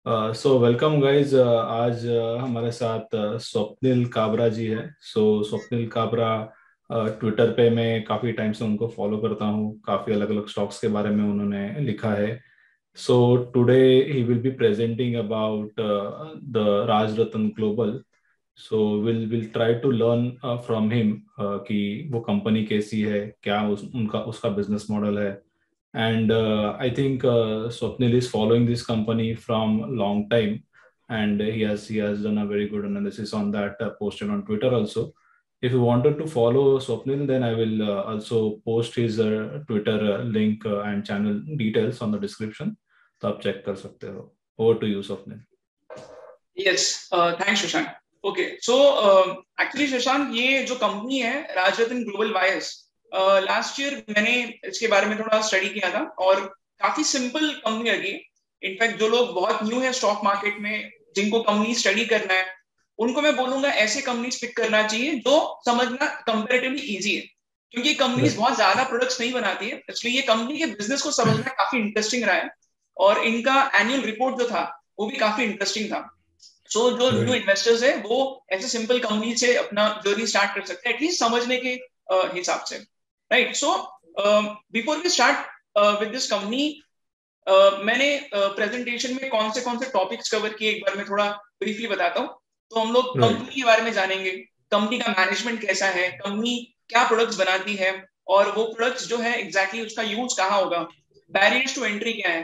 So welcome guys. आज हमारे साथ स्वप्निल काबरा जी है। स्वप्निल काबरा ट्विटर पे मैं काफ़ी टाइम से उनको फॉलो करता हूँ। काफ़ी अलग अलग स्टॉक्स के बारे में उन्होंने लिखा है। So today he will be presenting about the Raj Ratan global. So will try to learn from him कि वो कंपनी कैसी है, क्या उनका उसका बिजनेस मॉडल है। And I think Swapnil is following this company from long time, and he has done a very good analysis on that, posted on Twitter also. If you wanted to follow Swapnil, then I will also post his Twitter link and channel details on the description. तो आप check कर सकते हो। Over to you, Swapnil. Yes, thanks Shashank. Okay so actually Shashank, ये जो company है Rajratna global wires, last year मैंने इसके बारे में थोड़ा स्टडी किया था और काफी सिंपल कंपनी लगी. इनफैक्ट जो लोग बहुत न्यू है स्टॉक मार्केट में, जिनको कंपनी स्टडी करना है, उनको मैं बोलूंगा ऐसे कंपनीज पिक करना चाहिए जो समझना कंपैरेटिवली इजी है, क्योंकि कंपनीज Right. बहुत ज्यादा प्रोडक्ट्स नहीं बनाती है. इसलिए ये कंपनी के बिजनेस को समझना काफी इंटरेस्टिंग रहा है और इनका एनुअल रिपोर्ट जो था वो भी काफी इंटरेस्टिंग था. सो जो न्यू Right. इन्वेस्टर्स है वो ऐसे सिंपल कंपनी से अपना जर्नी स्टार्ट कर सकते हैं, एटलीस्ट समझने के हिसाब से. Right. So before we start with this company, मैंने प्रेजेंटेशन में कौन से टॉपिक्स कवर किए एक बार मैं थोड़ा ब्रीफली बताता हूँ. तो हम लोग Right. कंपनी के बारे में जानेंगे, कंपनी का मैनेजमेंट कैसा है, कंपनी क्या प्रोडक्ट्स बनाती है और वो प्रोडक्ट्स जो है एग्जैक्टली उसका यूज कहाँ होगा, बैरियर्स टू एंट्री क्या है,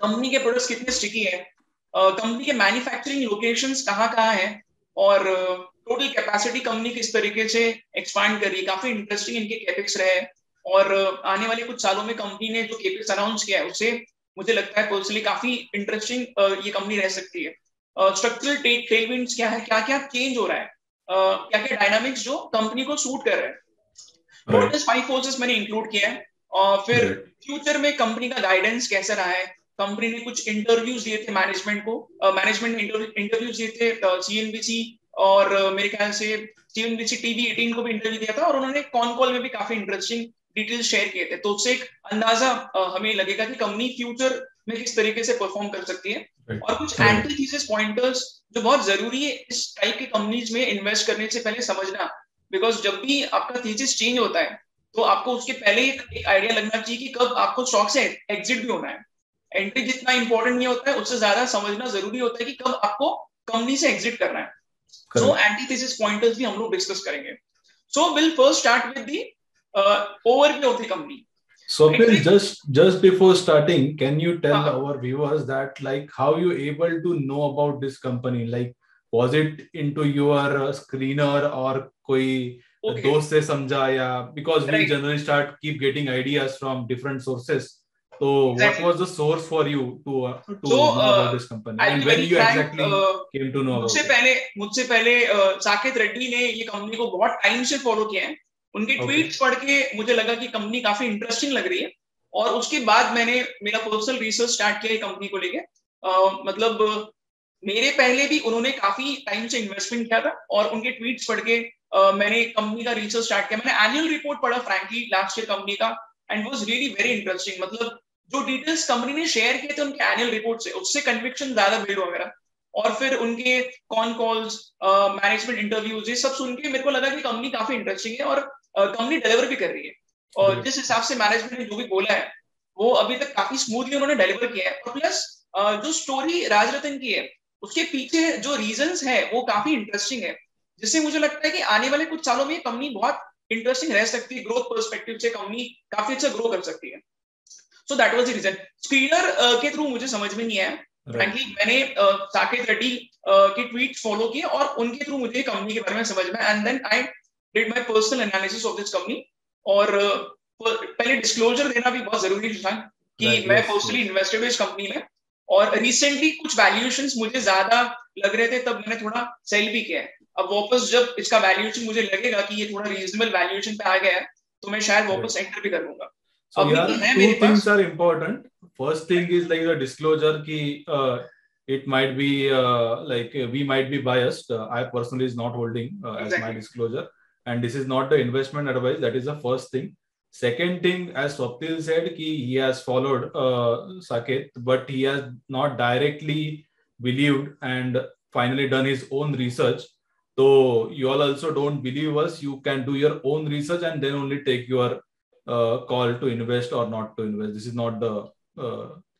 कंपनी के प्रोडक्ट्स कितने स्टिकी है, कंपनी के मैन्युफैक्चरिंग लोकेशंस कहाँ कहाँ है और टोटल कैपेसिटी कंपनी किस तरीके से एक्सपांड कर रही है. काफी इंटरेस्टिंग इनके कैपेक्स रहे हैं और आने वाले कुछ सालों में कंपनी ने जो कैपेक्स अनाउंस किया है उससे मुझे लगता है पर्सनली काफी इंटरेस्टिंग ये कंपनी रह सकती है. स्ट्रक्चरल टेलविंड्स क्या है, क्या क्या चेंज हो रहा है, क्या क्या डायनामिक्स जो कंपनी को सूट कर रहे हैं. Right. टोटल 5 फोर्सेस मैंने इंक्लूड किया है. और फिर Right. फ्यूचर में कंपनी का गाइडेंस कैसा रहा है. कंपनी ने कुछ इंटरव्यूज दिए थे मैनेजमेंट को, मैनेजमेंट ने इंटरव्यूज दिए थे सीएनबीसी और मेरे ख्याल से सीएनबीसी टीवी 18 को भी इंटरव्यू दिया था और उन्होंने कॉन कॉल में भी काफी इंटरेस्टिंग डिटेल्स शेयर किए थे. तो उससे एक अंदाजा हमें लगेगा कि कंपनी फ्यूचर में किस तरीके से परफॉर्म कर सकती है. Right. और कुछ Right. एंटी थीसिस पॉइंटर्स जो बहुत जरूरी है इस टाइप की कंपनीज में इन्वेस्ट करने से पहले समझना, बिकॉज जब भी आपका थीसिस चेंज होता है तो आपको उसके पहले एक आइडिया लगना चाहिए कि कब आपको स्टॉक से एग्जिट भी होना है. एंट्री जितना इंपॉर्टेंट नहीं होता है, उससे ज्यादा समझना जरूरी होता है कि कब आपको कंपनी से एग्जिट करना है. सो Correct. एंटीथेसिस पॉइंटर्स भी हम लोग डिस्कस करेंगे. So will first start with the overview of the company. Swapnil, actually just before starting, can you tell हाँ. our viewers that like how you able to know about this company? Like, was it into your screener or कोई okay. दोस्त से समझा या because we right. generally start keep getting ideas from different sources. So what exactly. was the source for you to so know about this company I and be when very you frank. exactly came to know मुझसे about it? पहले मुझसे पहले साकेत रेड्डी ने ये company को बहुत time से follow किया है. उनके Okay. ट्वीट्स पढ़ के मुझे लगा कि कंपनी काफी इंटरेस्टिंग लग रही है और उसके बाद मैंने मेरा पर्सनल रिसर्च स्टार्ट किया कंपनी को लेके. मतलब मेरे पहले भी उन्होंने काफी टाइम से इन्वेस्टमेंट किया था और उनके ट्वीट्स पढ़ के मैंने कंपनी का रिसर्च स्टार्ट किया. मैंने एनुअल रिपोर्ट पढ़ा फ्रैंकली लास्ट ईयर कंपनी का and was really very interesting. मतलब जो डिटेल्स कंपनी ने शेयर किए थे उनके एनुअल रिपोर्ट से, उससे कन्विक्शन ज्यादा बिल्ड हुआ मेरा. और फिर उनके कॉन कॉल्स, मैनेजमेंट इंटरव्यूज, ये सब सुन के मेरे को लगा कि कंपनी काफी इंटरेस्टिंग है और कंपनी डिलीवर भी कर रही है. और Great. जिस हिसाब से मैनेजमेंट ने जो भी बोला है वो अभी तक काफी स्मूथली उन्होंने डिलीवर किया है. और प्लस जो स्टोरी राजरतन की है उसके पीछे जो रीजंस है वो काफी इंटरेस्टिंग है, जिससे मुझे लगता है कि आने वाले कुछ सालों में कंपनी बहुत इंटरेस्टिंग रह सकती है. ग्रोथ पर्सपेक्टिव से कंपनी काफी अच्छा ग्रो कर सकती है. So that was the reason. Screener के थ्रू मुझे समझ में नहीं आया Right. फ्रैंकली. मैंने साकेत रेड्डी के ट्वीट फॉलो किए और उनके थ्रू मुझे कंपनी के बारे में समझ में, and then I did my personal analysis of this company. और पहले डिस्क्लोजर देना भी बहुत जरूरी था कि Right. मैं Yes. Personally Yes. इन्वेस्टेड हूँ इस कंपनी में. और रिसेंटली कुछ वैल्यूएशंस मुझे ज्यादा लग रहे थे, तब मैंने थोड़ा सेल भी किया है. अब वापस जब इसका वैल्यूएशन मुझे लगेगा कि ये थोड़ा रीजनेबल वैल्यूएशन पे आ गया है तो मैं शायद Right. वापस एंटर भी कर लूंगा. So अभी yeah, है मेरे two things pass. are important. First thing is like the disclosure ki it might be like we might be biased. I personally is not holding as my exactly. disclosure, and this is not the investment advice. That is the first thing. Second thing, as Swapnil said, ki he has followed Saket, but he has not directly believed and finally done his own research. So you all also don't believe us. You can do your own research and then only take your call to invest or not to invest. This is not the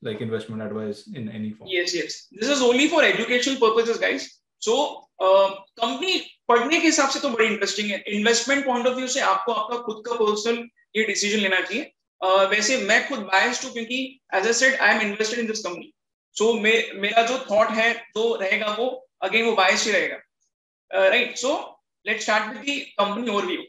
like investment advice in any form. Yes, yes. This is only for educational purposes, guys. So company पढ़ने के हिसाब से तो बड़ी interesting है. Investment point of view से आपको आपका खुद का पर्सनल ये डिसीजन लेना चाहिए. वैसे मैं खुद बायस्ड हूँ क्योंकि as I said I am invested in this company. So मेरा जो थॉट है जो रहेगा वो अगेन वो बायस्ड ही रहेगा. Right. So let's start with the company overview.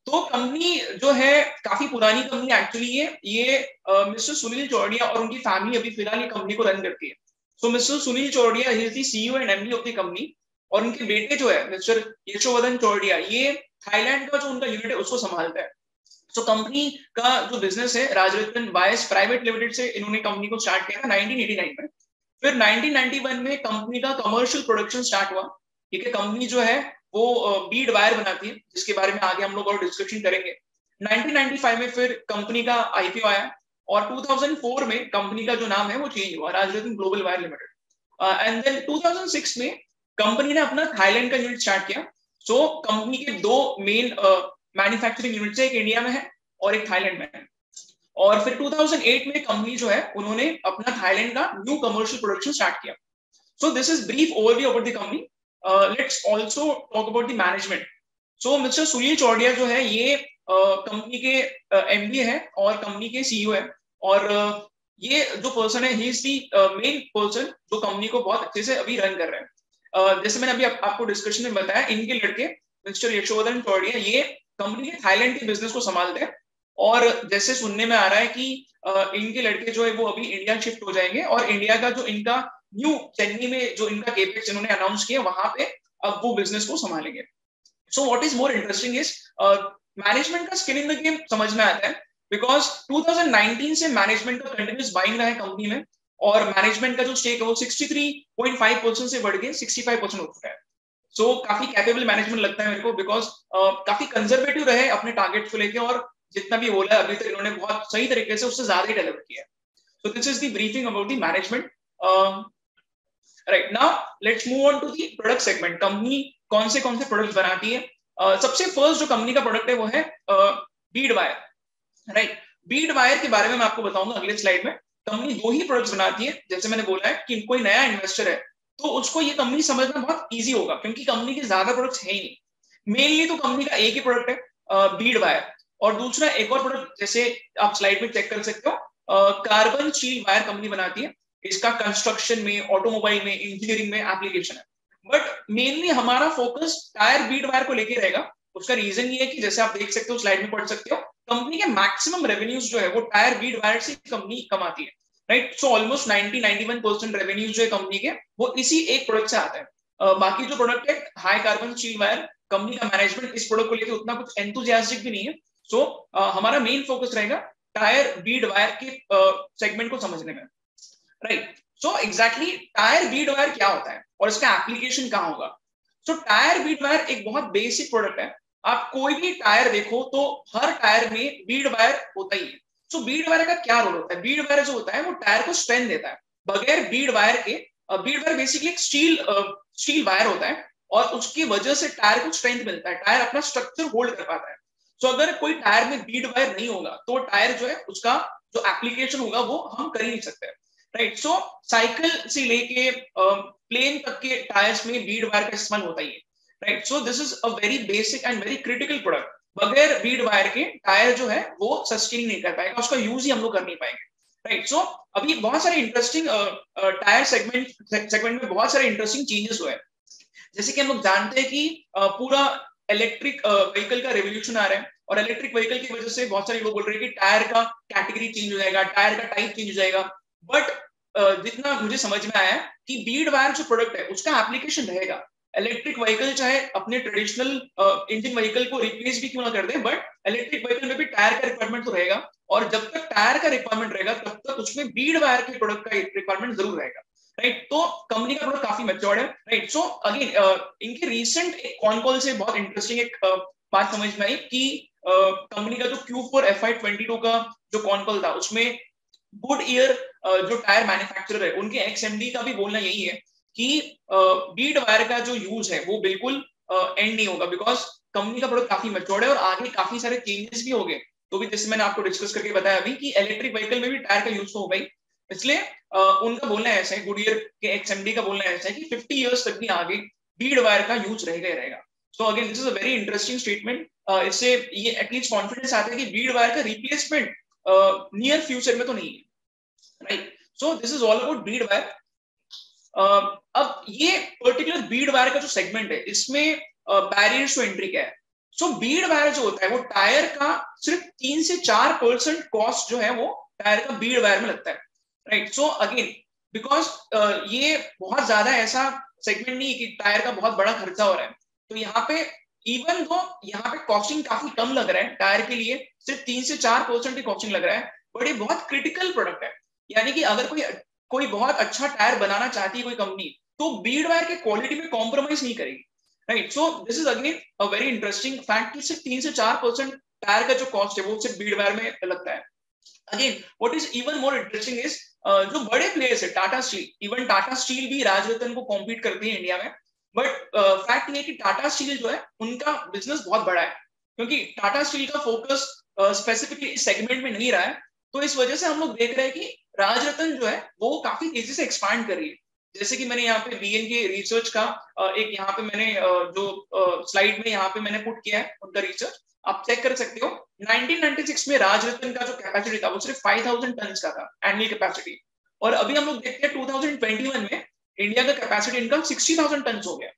तो कंपनी जो है काफी पुरानी कंपनी एक्चुअली है. ये मिस्टर सुनील चौड़िया और उनकी फैमिली अभी फिलहाल ये कंपनी को रन करती है. So mister Sunil Chordia he is the CEO and MD of the company. और उनके बेटे जो है मिस्टर यशोवर्धन चौड़िया, ये थाईलैंड का जो उनका यूनिट है उसको संभालता है. सो कंपनी का जो बिजनेस है राजरत्न वायर्स प्राइवेट लिमिटेड से इन्होंने कंपनी को स्टार्ट किया था 1989 में. फिर 1991 में कंपनी का कमर्शियल प्रोडक्शन स्टार्ट हुआ. ठीक है. कंपनी जो है वो बीड वायर बनाती है जिसके बारे में आगे हम लोग और डिस्कशन करेंगे. 1995 में फिर कंपनी का आईपीओ आया और 2004 में कंपनी का जो नाम है वो चेंज हुआ Rajratan global wire limited. And then 2006 में कंपनी ने अपना थाईलैंड का यूनिट स्टार्ट किया. सो कंपनी के दो मेन मैन्युफैक्चरिंग यूनिट्स है, एक इंडिया में है और एक थाईलैंड में है. और फिर 2008 में कंपनी जो है उन्होंने अपना थाईलैंड का न्यू कमर्शियल प्रोडक्शन स्टार्ट किया. सो this is brief overview about the company. Let's also talk about the management. So mister Sunil Chowdiah जो है ये कंपनी के एमडी है और कंपनी के सीईओ है. और ये जो पर्सन है ही इज द मेन पर्सन जो कंपनी को बहुत अच्छे से अभी रन कर रहे हैं. जैसे मैंने अभी आपको डिस्कशन में बताया, इनके लड़के मिस्टर यशोवर्धन चौड़िया ये कंपनी के थाईलैंड के बिजनेस को संभालते हैं. और जैसे सुनने में आ रहा है कि इनके लड़के जो है वो अभी इंडिया शिफ्ट हो जाएंगे और इंडिया का जो इनका न्यू चेन्नई में जो इनका केपेक्स इन्होंने अनाउंस किया वहां पे अब वो बिजनेस को संभालेंगे. So what is more interesting is management का स्किन इन द गेम समझ में आता है बिकॉज 2019 से मैनेजमेंट का कंटिन्यूस बाइंग रहा है कंपनी में और मैनेजमेंट का जो स्टेक है वो 63.5% से बढ़ के 65% हो चुका है. सो काफी कैपेबल मैनेजमेंट लगता है मेरे को बिकॉज काफी कंजर्वेटिव रहे अपने टारगेट्स को लेके और जितना भी बोला है अभी तक इन्होंने बहुत सही तरीके से उससे ज्यादा ही डिलीवर किया है. So this is the briefing about the management. Right. Now let's move on to the product segment. Company कौन से प्रोडक्ट बनाती है. सबसे फर्स्ट जो कंपनी का प्रोडक्ट है वो है Beed wire. Right. Beed wire के बारे में मैं आपको बताऊंगा अगले स्लाइड में. कंपनी दो ही प्रोडक्ट्स बनाती है. जैसे मैंने बोला है कि कोई नया इन्वेस्टर है तो उसको ये कंपनी समझना बहुत इजी होगा क्योंकि कंपनी के ज्यादा प्रोडक्ट्स है ही नहीं. मेनली तो कंपनी का एक ही प्रोडक्ट है बीड वायर और दूसरा एक और प्रोडक्ट जैसे आप स्लाइड में चेक कर सकते हो कार्बन स्टील वायर कंपनी बनाती है. इसका कंस्ट्रक्शन में, ऑटोमोबाइल में, इंजीनियरिंग में एप्लीकेशन है. बट मेनली हमारा फोकस टायर बीड वायर को लेके रहेगा. उसका रीजन ये है कि जैसे आप देख सकते हो स्लाइड में पढ़ सकते हो कंपनी के मैक्सिमम रेवेन्यूज जो है वो टायर बीड वायर से कंपनी कमाती है. राइट. सो ऑलमोस्ट 90-91% रेवेन्यूज जो है कंपनी के वो इसी एक प्रोडक्ट से आता है. बाकी जो प्रोडक्ट है high carbon steel wire, company का मैनेजमेंट इस प्रोडक्ट को लेकर उतना कुछ एंथुसियास्टिक भी नहीं है. सो हमारा मेन फोकस रहेगा टायर बीड वायर के सेगमेंट को समझने में. Right. So exactly tyre Beed wire क्या होता है और इसका एप्लीकेशन कहाँ होगा. सो टायर बीड वायर एक बहुत बेसिक प्रोडक्ट है. आप कोई भी टायर देखो तो हर टायर में बीड वायर होता ही है. सो बीड वायर का क्या रोल होता है. बीड वायर जो होता है वो टायर को स्ट्रेंथ देता है. बगैर बीड वायर के, बीड वायर बेसिकली एक स्टील वायर होता है और उसकी वजह से टायर को स्ट्रेंथ मिलता है. टायर अपना स्ट्रक्चर होल्ड कर पाता है. सो अगर कोई टायर में बीड वायर नहीं होगा तो टायर जो है उसका जो एप्लीकेशन होगा वो हम कर ही नहीं सकते. राइट. सो साइकिल से लेके प्लेन तक के टायर्स में बीड वायर का इस्तेमाल होता ही है. Right. So this is a very basic and very critical product. बगैर बीड वायर के टायर जो है वो सस्टेन नहीं कर पाएगा, उसका यूज ही हम लोग कर नहीं पाएंगे. राइट. सो अभी बहुत सारे इंटरेस्टिंग टायर सेगमेंट में बहुत सारे इंटरेस्टिंग चेंजेस हुए हैं. जैसे कि हम लोग जानते हैं कि पूरा इलेक्ट्रिक व्हीकल का रेवोल्यूशन आ रहा है और इलेक्ट्रिक व्हीकल की वजह से बहुत सारे लोग बोल रहे हैं कि टायर का कैटेगरी चेंज हो जाएगा, टायर का टाइप चेंज हो जाएगा. बट जितना मुझे समझ में आया कि बीड वायर जो प्रोडक्ट है उसका एप्लीकेशन रहेगा. इलेक्ट्रिक व्हीकल चाहे अपने ट्रेडिशनल इंजन व्हीकल को रिप्लेस भी क्यों ना कर दे बट इलेक्ट्रिक व्हीकल में भी टायर का रिक्वायरमेंट तो रहेगा और जब तक टायर का रिक्वायरमेंट रहेगा तब तक उसमें बीड वायर के प्रोडक्ट का रिक्वायरमेंट जरूर रहेगा. राइट. तो कंपनी का प्रोडक्ट काफी मैच्योर्ड है. राइट. सो अगेन इनके रिसेंट एक कॉन कॉल से बहुत इंटरेस्टिंग एक बात समझ में आई कि कंपनी का जो Q4 FY22 का जो कॉन कॉल था उसमें गुड ईयर जो टायर मैन्युफैक्चरर है उनके एक्स एमडी का भी बोलना यही है कि बीड वायर का जो यूज है वो बिल्कुल एंड नहीं होगा, बिकॉज कंपनी का प्रोडक्ट काफी मैच्योर्ड है और आगे काफी सारे चेंजेस भी हो गए। तो भी जैसे मैंने आपको डिस्कस करके बताया अभी कि इलेक्ट्रिक व्हीकल में भी टायर का यूज तो होगा ही, इसलिए उनका बोलना ऐसा है, गुडियर के एक्सएमडी का बोलना ऐसा है कि 50 इयर्स तक भी आगे बीड वायर का यूज रहेगा ही रहेगा। So again this is a very interesting statement. इससे ये एटलीस्ट कॉन्फिडेंस आता है कि बीड वायर का रिप्लेसमेंट नियर फ्यूचर में तो नहीं है, right. So this is all about Beed wire. अब ये पर्टिकुलर बीड वायर का जो सेगमेंट है इसमें बैरियर्स टू एंट्री क्या है। सो बीड वायर जो होता है वो टायर का सिर्फ 3 से 4% कॉस्ट जो है वो टायर का बीड वायर में लगता है, राइट। सो अगेन बिकॉज ये बहुत ज्यादा ऐसा सेगमेंट नहीं है कि टायर का बहुत बड़ा खर्चा हो रहा है, तो यहाँ पे इवन दो यहाँ पे कॉस्टिंग काफी कम लग रहा है टायर के लिए, सिर्फ 3 से 4% की कॉस्टिंग लग रहा है, बट ये बहुत क्रिटिकल प्रोडक्ट है। यानी कि अगर कोई बहुत अच्छा टायर बनाना चाहती है कोई कंपनी, तो बीड वायर के क्वालिटी में कॉम्प्रोमाइज नहीं करेगी, right. So this is again a very interesting fact कि सिर्फ 3 से 4% टायर का जो कॉस्ट है वो सिर्फ बीड वायर में लगता है। Again what is even more interesting is जो बड़े प्लेयर्स है Tata steel, even Tata steel भी राजरतन को कॉम्पीट करती है इंडिया में, बट फैक्ट ये कि टाटा स्टील जो है उनका बिजनेस बहुत बड़ा है, क्योंकि टाटा स्टील का फोकस स्पेसिफिकली इस सेगमेंट में नहीं रहा है। तो इस वजह से हम लोग देख रहे हैं कि राजरतन जो है वो काफी तेजी से एक्सपांड कर रही है। जैसे कि मैंने यहाँ पे बीएन के रिसर्च का एक यहाँ पे मैंने जो स्लाइड में यहाँ पे मैंने पुट किया है उनका रिसर्च, आप चेक कर सकते हो। 1996 में राजरतन का जो कैपेसिटी था वो सिर्फ 5000 टन का था एनुअल कैपेसिटी, और अभी हम लोग देखते हैं 2021 में इंडिया का कैपेसिटी इनकम 60,000 टन हो गया,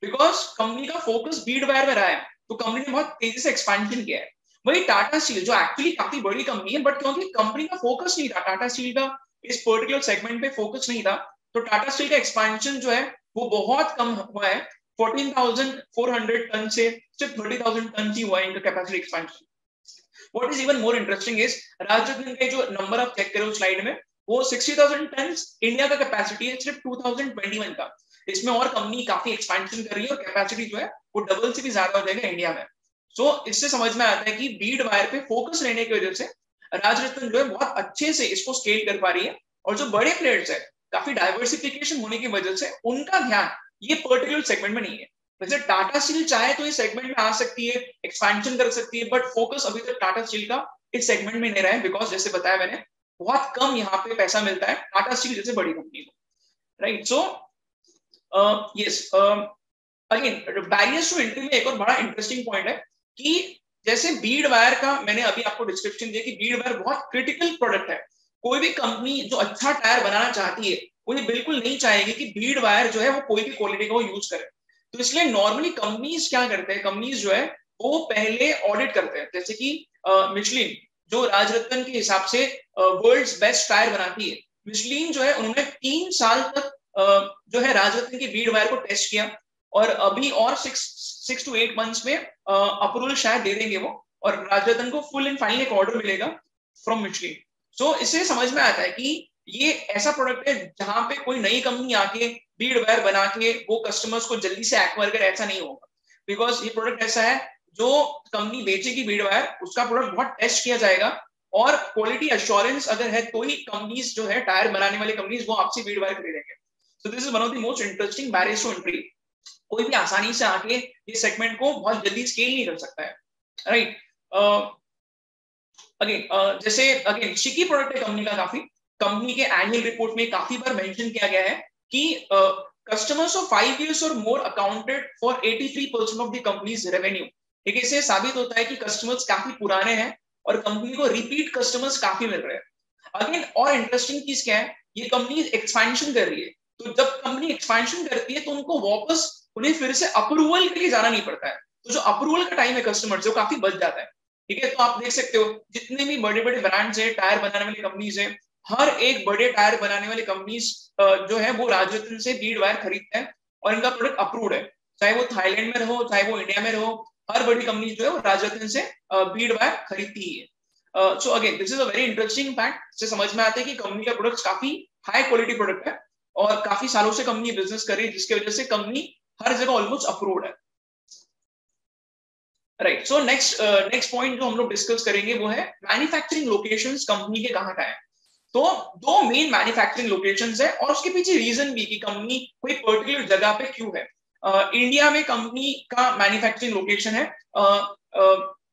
बिकॉज कंपनी का फोकस बीड वायर में रहा है, तो कंपनी ने बहुत तेजी से एक्सपेंशन किया है। वही टाटा स्टील जो एक्चुअली काफी बड़ी कंपनी है, बट क्योंकि कंपनी का फोकस नहीं था, टाटा स्टील का इस पर्टिकुलर सेगमेंट पे फोकस नहीं था, तो टाटा स्टील का एक्सपेंशन जो है वो बहुत कम हुआ है। 14,400 टन से सिर्फ 30,000 टन ही हुआ है इनका capacity expansion. What is even more interesting is Rajratan के जो नंबर आप चेक करो स्लाइड में, वो 60,000 टन इंडिया का कैपेसिटी है सिर्फ 2021 का। इसमें और कंपनी काफी एक्सपेंशन कर रही है और कैपेसिटी जो है वो डबल से भी ज्यादा हो जाएगा इंडिया में। सो इससे समझ में आता है कि बीड वायर पे फोकस रहने की वजह से राजरतन जो है बहुत अच्छे से इसको स्केल कर पा रही है, और जो बड़े प्लेयर्स है काफी डाइवर्सिफिकेशन होने की वजह से उनका ध्यान ये पर्टिकुलर सेगमेंट में नहीं है। वैसे टाटा स्टील चाहे तो इस सेगमेंट में आ सकती है, एक्सपेंशन कर सकती है, बट फोकस अभी तक टाटा स्टील का इस सेगमेंट में नहीं रहा है, बिकॉज जैसे बताया मैंने बहुत कम यहाँ पे पैसा मिलता है टाटा स्टील जैसे बड़ी कंपनी को, right. So yes again barriers to entry में एक और बड़ा इंटरेस्टिंग पॉइंट है कि जैसे बीड वायर का मैंने अभी आपको डिस्क्रिप्शन दिया कि बीड वायर बहुत क्रिटिकल प्रोडक्ट है। कोई भी कंपनी जो अच्छा टायर बनाना चाहती है वो ये बिल्कुल नहीं चाहेगी कि बीड वायर जो है वो कोई भी क्वालिटी का वो यूज करे। तो इसलिए नॉर्मली कंपनीज क्या करते हैं, कंपनीज जो है वो पहले ऑडिट करते हैं। जैसे कि मिशलिन जो राजरतन के हिसाब से वर्ल्ड्स बेस्ट टायर बनाती है, मिशलिन जो है उन्होंने 3 साल तक जो है राजरतन की बीड वायर को टेस्ट किया, और अभी और 6 to 8 मंथ्स में अप्रूवल शायद दे देंगे वो, और राजरतन को फुल एंड फाइनल एक ऑर्डर मिलेगा फ्रॉम मिशलिन। सो इससे समझ में आता है कि ये ऐसा प्रोडक्ट है जहां पे कोई नई कंपनी आके बीड वायर बना के वो कस्टमर्स को जल्दी से एक्वायर करे, ऐसा नहीं होगा, बिकॉज ये प्रोडक्ट ऐसा है जो कंपनी बेचेगी बीड वायर उसका प्रोडक्ट बहुत टेस्ट किया जाएगा, और क्वालिटी एश्योरेंस अगर है तो ही कंपनीज जो है टायर बनाने वाली कंपनीज वो आपसे बीड वायर खरीदेंगे। So this is one of the most interesting barriers to entry. कोई भी आसानी से आके ये सेगमेंट को बहुत जल्दी स्केल नहीं कर सकता है, राइट। अगेन जैसे अगेन स्टिकी प्रोडक्ट है कंपनी का, काफी कंपनी के एनुअल रिपोर्ट में काफी बार मेंशन किया गया है कि कस्टमर्स ऑफ 5 years और more accounted for 83% of the company's revenue. ठीक है, इससे साबित होता है कि कस्टमर्स काफी पुराने हैं और कंपनी को रिपीट कस्टमर्स काफी मिल रहे हैं। अगेन और इंटरेस्टिंग चीज क्या है, ये कंपनी एक्सपेंशन कर रही है, तो जब कंपनी एक्सपेंशन करती है तो उनको वापस उन्हें फिर से अप्रूवल के लिए जाना नहीं पड़ता है, तो जो अप्रूवल का टाइम है कस्टमर से वो काफी बच जाता है। ठीक है, तो आप देख सकते हो जितने भी बड़े बड़े ब्रांड्स है, टायर बनाने वाली कंपनीज है, हर एक बड़े टायर बनाने वाली कंपनीज जो है वो राजरतन से बीड वायर खरीदते हैं और इनका प्रोडक्ट अप्रूव्ड है, चाहे वो थाईलैंड में रहो चाहे वो इंडिया में रहो, हर बड़ी कंपनी जो है वो राजरतन से बीड वायर खरीदती ही है। So again this is a very interesting fact, से समझ में आता है कि कंपनी का प्रोडक्ट काफी हाई क्वालिटी प्रोडक्ट है और काफी सालों से कंपनी बिजनेस कर रही है, जिसकी वजह से कंपनी हर जगह ऑलमोस्ट अप्रूव्ड है, राइट। सो नेक्स्ट पॉइंट जो हम लोग डिस्कस करेंगे वो है मैन्युफैक्चरिंग लोकेशंस कंपनी के कहाँ का है। तो दो मेन मैन्युफैक्चरिंग लोकेशंस है और उसके पीछे रीजन भी कि कंपनी कोई पर्टिकुलर जगह पे क्यों है। इंडिया में कंपनी का मैन्युफैक्चरिंग लोकेशन है,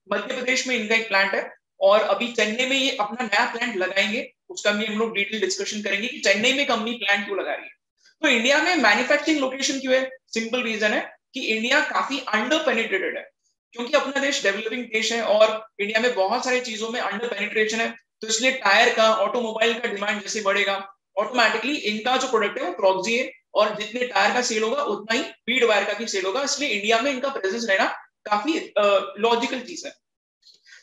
मध्य प्रदेश में इनका एक प्लांट है और अभी चेन्नई में ये अपना नया प्लांट लगाएंगे, उसका भी हम लोग डिटेल डिस्कशन करेंगे कि चेन्नई में कंपनी प्लांट क्यों लगा रही है। तो इंडिया में मैन्युफैक्चरिंग लोकेशन क्यों है? सिंपल रीजन है कि इंडिया काफी अंडर पेनिट्रेटेड है, क्योंकि अपना देश डेवलपिंग देश है और इंडिया में बहुत सारी चीजों में अंडर पेनिट्रेशन है। तो इसलिए टायर का, ऑटोमोबाइल का डिमांड जैसे बढ़ेगा, ऑटोमेटिकली इनका जो प्रोडक्ट है वो प्रॉक्सी है और जितने टायर का सेल होगा उतना ही बीड वायर का भी सेल होगा, इसलिए इंडिया में इनका प्रेजेंस रहना काफी लॉजिकल चीज है।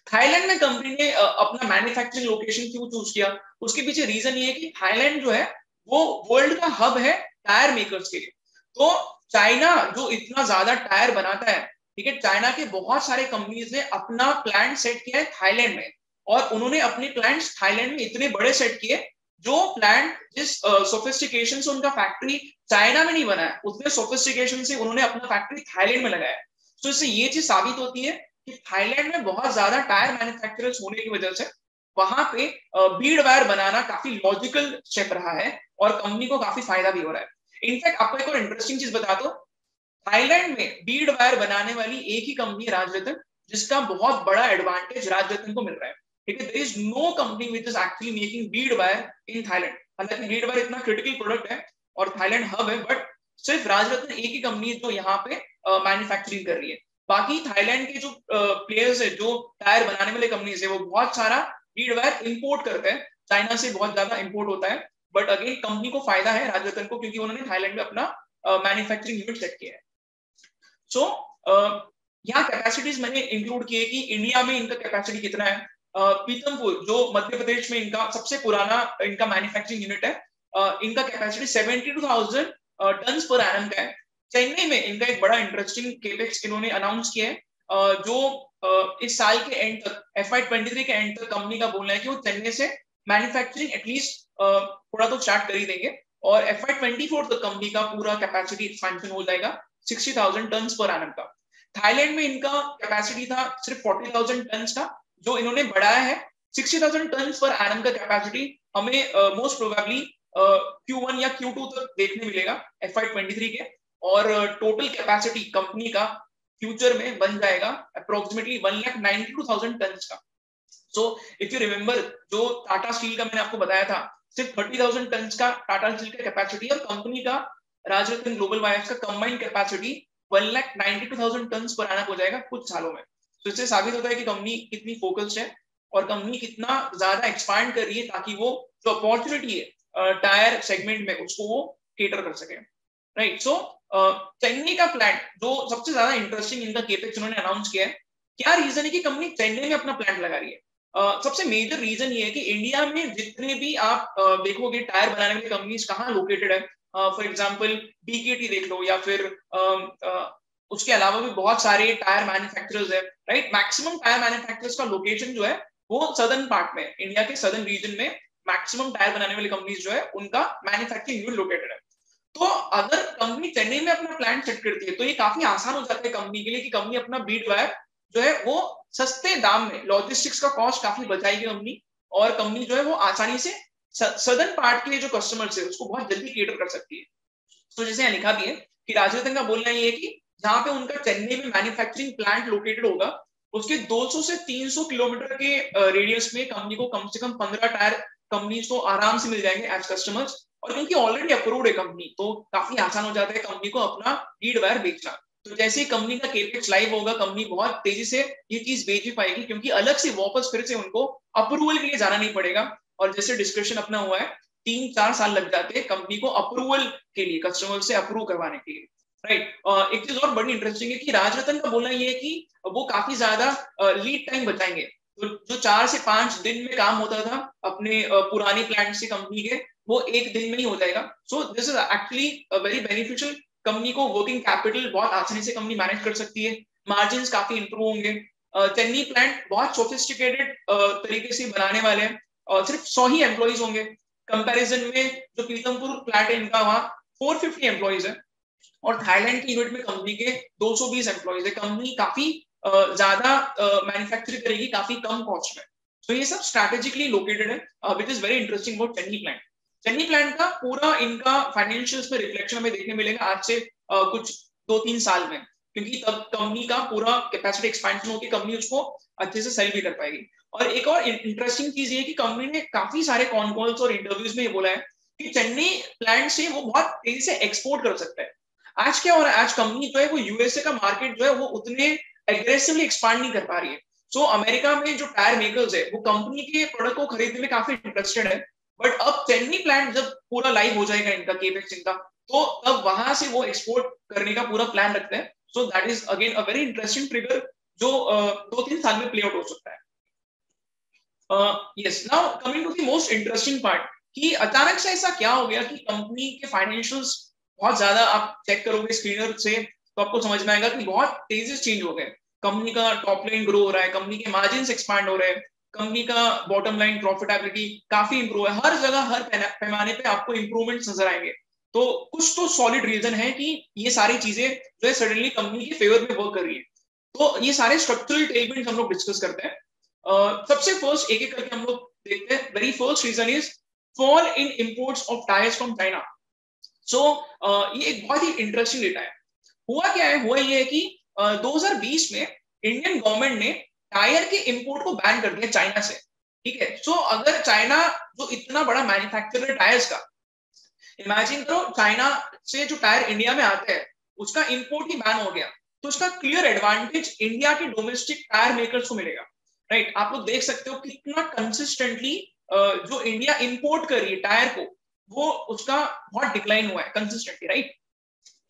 थाईलैंड में कंपनी ने अपना मैन्युफैक्चरिंग लोकेशन क्यों चूज किया? उसके पीछे रीजन ये है कि थाईलैंड जो है वो वर्ल्ड का हब है टायर मेकर्स के लिए। तो चाइना जो इतना ज्यादा टायर बनाता है, ठीक है, चाइना के बहुत सारे कंपनीज ने अपना प्लांट सेट किया है थाईलैंड में और उन्होंने अपने प्लांट्स थाईलैंड में इतने बड़े सेट किए, जो प्लांट जिस सोफिस्टिकेशन से उनका फैक्ट्री चाइना में नहीं बनाया, उतने सोफिस्टिकेशन से उन्होंने अपना फैक्ट्री थाईलैंड में लगाया। तो इससे ये चीज साबित होती है कि थाईलैंड में बहुत ज्यादा टायर मैन्युफैक्चरर्स होने की वजह से वहां पे बीड वायर बनाना काफी लॉजिकल स्टेप रहा है और कंपनी को काफी फायदा भी हो रहा है। इनफैक्ट आपको एक और इंटरेस्टिंग चीज बता दो, थाईलैंड में बीड वायर बनाने वाली एक ही कंपनी राजरतन, जिसका बहुत बड़ा एडवांटेज राजरतन को मिल रहा है। ठीक है, there is no company which is actually making bead wire in Thailand. हालांकि बीड वायर इतना क्रिटिकल प्रोडक्ट है और थाईलैंड हब है, बट सिर्फ राजरतन एक ही कंपनी है जो यहाँ पे मैन्युफैक्चरिंग कर रही है। बाकी थाईलैंड के जो प्लेयर्स है, जो टायर बनाने वाले कंपनीज है, वो बहुत सारा बीड वायर इंपोर्ट करते हैं, चाइना से बहुत ज्यादा इंपोर्ट होता है। बट अगेन कंपनी को फायदा है राजरतन को, क्योंकि उन्होंने थाईलैंड में अपना मैन्युफैक्चरिंग यूनिट सेट किया है। सो यहाँ कैपेसिटीज मैंने इंक्लूड की है कि इंडिया में इनका कैपेसिटी कितना है। पीतमपुर जो मध्य प्रदेश में इनका सबसे पुराना इनका मैन्युफैक्चरिंग यूनिट है, इनका कैपेसिटी 72,000 टन पर एनम का है। चेन्नई में इनका एक बड़ा इंटरेस्टिंग केपेक्स इन्होंने अनाउंस किया है, जो इस साल के एंड तक, FY23 के एंड तक कंपनी का बोलना है कि वो चेन्नई से मैन्युफैक्चरिंग एटलीस्ट थोड़ा तो स्टार्ट कर ही देंगे और FY24 तक कंपनी का पूरा कैपेसिटी एक्सपेंशन हो जाएगा 60,000 टन पर एनम का। थाईलैंड में इनका कैपेसिटी था सिर्फ 40,000 टन का, जो इन्होंने बढ़ाया है 60,000 टन पर एनम का कैपेसिटी हमें मोस्ट प्रोबेबली Q1 या Q2 तक देखने मिलेगा FY23 के। और टोटल कैपेसिटी कंपनी का फ्यूचर में बन जाएगा अप्रोक्सीमेटली 1,92,000 टन का। सो इफ यू रिमेंबर, जो टाटा स्टील का मैंने आपको बताया था, सिर्फ 30,000 टन का टाटा स्टील का कैपेसिटी और कंपनी का राजरतन ग्लोबल वायर्स का कंबाइंड कैपेसिटी 1,92,000 टन पर आना हो जाएगा कुछ सालों में। तो इससे साबित होता है कि कंपनी कितनी फोकस्ड है और कंपनी कितना ज्यादा एक्सपांड कर रही है, ताकि वो जो अपॉर्चुनिटी है टायर सेगमेंट में उसको वो केटर कर सके। राइट, सो चेन्नई का प्लांट जो सबसे ज्यादा इंटरेस्टिंग इनका केपेक्स उन्होंने अनाउंस किया है। क्या रीजन है कि कंपनी चेन्नई में अपना प्लांट लगा रही है? सबसे मेजर रीजन ये है कि इंडिया में जितने भी आप देखोगे टायर बनाने वाली कंपनीज कहाँ लोकेटेड है, फॉर एग्जांपल BKT देख लो या फिर उसके अलावा भी बहुत सारे टायर मैन्युफैक्चरर्स है। राइट, मैक्सिमम टायर मैन्युफैक्चरर्स का लोकेशन जो है वो सदर्न पार्ट में, इंडिया के सदर्न रीजन में मैक्सिमम टायर बनाने वाली कंपनीज जो है उनका मैन्युफैक्चरिंग यूनिट लोकेटेड है। तो अगर कंपनी चेन्नई में अपना प्लांट सेट करती है तो ये काफी आसान हो जाता है कंपनी के लिए कि कंपनी अपना बीड वायर जो है वो सस्ते दाम में, लॉजिस्टिक्स का कॉस्ट काफी बचाएगी कंपनी, और कंपनी जो है वो आसानी से सदर्न पार्ट के जो कस्टमर्स है उसको बहुत जल्दी केटर कर सकती है। तो जैसे यहाँ लिखा भी है कि राजरतन का बोलना ये है कि जहां पे उनका चेन्नई में मैन्युफैक्चरिंग प्लांट लोकेटेड होगा, उसके 200 से 300 किलोमीटर के रेडियस में कंपनी को कम से कम 15 टायर कंपनीज तो आराम से मिल जाएंगे एज कस्टमर्स, और क्योंकि ऑलरेडी अप्रूव्ड है कंपनी तो काफी आसान हो जाता है कंपनी को अपना लीड वायर बेचना। तो जैसे ही कंपनी का केपेक्स लाइव होगा, कंपनी बहुत तेजी से ये चीज बेच भी पाएगी, क्योंकि अलग से वापस फिर से उनको अप्रूवल के लिए जाना नहीं पड़ेगा। और जैसे डिस्कशन अपना हुआ है, 3-4 साल लग जाते हैं कंपनी को अप्रूवल के लिए, कस्टमर से अप्रूव करवाने के लिए। राइट, एक चीज और बड़ी इंटरेस्टिंग है कि राजरतन का बोलना ये है कि वो काफी ज्यादा लीड टाइम बचाएंगे। तो जो 4 से 5 दिन में काम होता था अपने पुराने प्लांट से कंपनी के, वो 1 दिन में ही हो जाएगा। सो this is actually very beneficial. Company को वर्किंग कैपिटल बहुत आसानी से कंपनी मैनेज कर सकती है, मार्जिन काफी इंप्रूव होंगे। चेन्नई प्लांट बहुत सोफिस्टिकेटेड तरीके से बनाने वाले हैं और सिर्फ 100 ही एम्प्लॉइज होंगे। कंपैरिजन में जो पीतमपुर प्लांट है इनका वहां 450 एम्प्लॉइज है, और थाईलैंड की यूनिट में कंपनी के 220 एम्प्लॉइज है। कंपनी काफी ज्यादा मैन्युफैक्चरिंग करेगी काफी कम कॉस्ट में। सो ये सब स्ट्रैटेजिकली लोकेटेड है, which is very interesting about Chennai plant. Chennai plant का पूरा इनका फाइनेंशियल्स में रिफ्लेक्शन हमें देखने मिलेगा आज से कुछ 2-3 साल में, क्योंकि तब कंपनी का पूरा कैपेसिटी एक्सपेंशन होकर कंपनी उसको अच्छे से सेल भी कर पाएगी। और एक और इंटरेस्टिंग चीज ये कि कंपनी ने काफी सारे कॉन कॉल्स और इंटरव्यूज में ये बोला है कि चेन्नई प्लांट से वो बहुत तेजी से एक्सपोर्ट कर सकता है। आज क्या हो रहा है, आज कंपनी जो है वो यूएसए का मार्केट जो है वो उतने एग्रेसिवली एक्सपांड नहीं कर पा रही है। सो अमेरिका में जो टायर मेकर्स है वो कंपनी के प्रोडक्ट को खरीदने में काफी इंटरेस्टेड है, बट अब चेन्नई प्लांट जब पूरा लाइव हो जाएगा इनका केपेक्स इनका, तो तब वहां से वो एक्सपोर्ट करने का पूरा प्लान रखते हैं। So that is again a very interesting trigger जो 2-3 साल में प्ले आउट हो सकता है। Yes, now coming to the most interesting part कि अचानक से ऐसा क्या हो गया कि कंपनी के फाइनेंशियल्स बहुत ज्यादा, आप चेक करोगे स्क्रीनर से तो आपको समझ में आएगा कि बहुत तेजी से चेंज हो गए। कंपनी का टॉप लाइन ग्रो हो रहा है, कंपनी के मार्जिन एक्सपांड हो रहे हैं, कंपनी का बॉटम लाइन प्रॉफिटेबिलिटी काफी इंप्रूव है, हर जगह हर पैमाने पे आपको इंप्रूवमेंट नजर आएंगे। तो कुछ तो सॉलिड रीजन है कि ये सारी चीजें जो है सडनली कंपनी के फेवर में वर्क कर रही है। तो ये सारे स्ट्रक्चरल टेलविंड्स हम लोग डिस्कस करते हैं। सबसे फर्स्ट एक एक करके हम लोग देखते हैं। Very first reason is fall in imports of tyres from China. So ये एक बहुत ही इंटरेस्टिंग डेटा है। हुआ क्या है, हुआ ये है कि 2020 में इंडियन गवर्नमेंट ने टायर के इंपोर्ट को बैन कर दिया चाइना से। ठीक है, सो अगर चाइना जो इतना बड़ा मैन्युफैक्चरर है टायर्स का, इमेजिन करो चाइना से जो टायर इंडिया में आते हैं उसका इंपोर्ट ही बैन हो गया, तो उसका क्लियर एडवांटेज इंडिया के डोमेस्टिक टायर मेकर्स को मिलेगा। राइट, आप लोग देख सकते हो कितना कंसिस्टेंटली जो इंडिया इंपोर्ट कर रही है टायर को, वो उसका बहुत डिक्लाइन हुआ है कंसिस्टेंटली। राइट,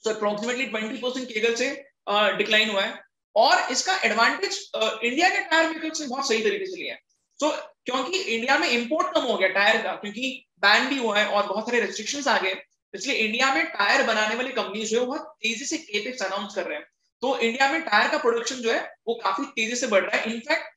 सो अप्रोक्सीमेटली 20% केगल से डिक्लाइन हुआ है, और इसका एडवांटेज इंडिया के टायर मेकर्स ने बहुत सही तरीके से लिया है। सो क्योंकि इंडिया में इंपोर्ट कम हो गया टायर का, क्योंकि बैन भी हुआ है और बहुत सारे रेस्ट्रिक्शंस आ गए, इसलिए इंडिया में टायर बनाने वाली कंपनीज जो है बहुत तेजी से केपेक्स अनाउंस कर रहे हैं। तो इंडिया में टायर का प्रोडक्शन जो है वो काफी तेजी से बढ़ रहा है। इनफैक्ट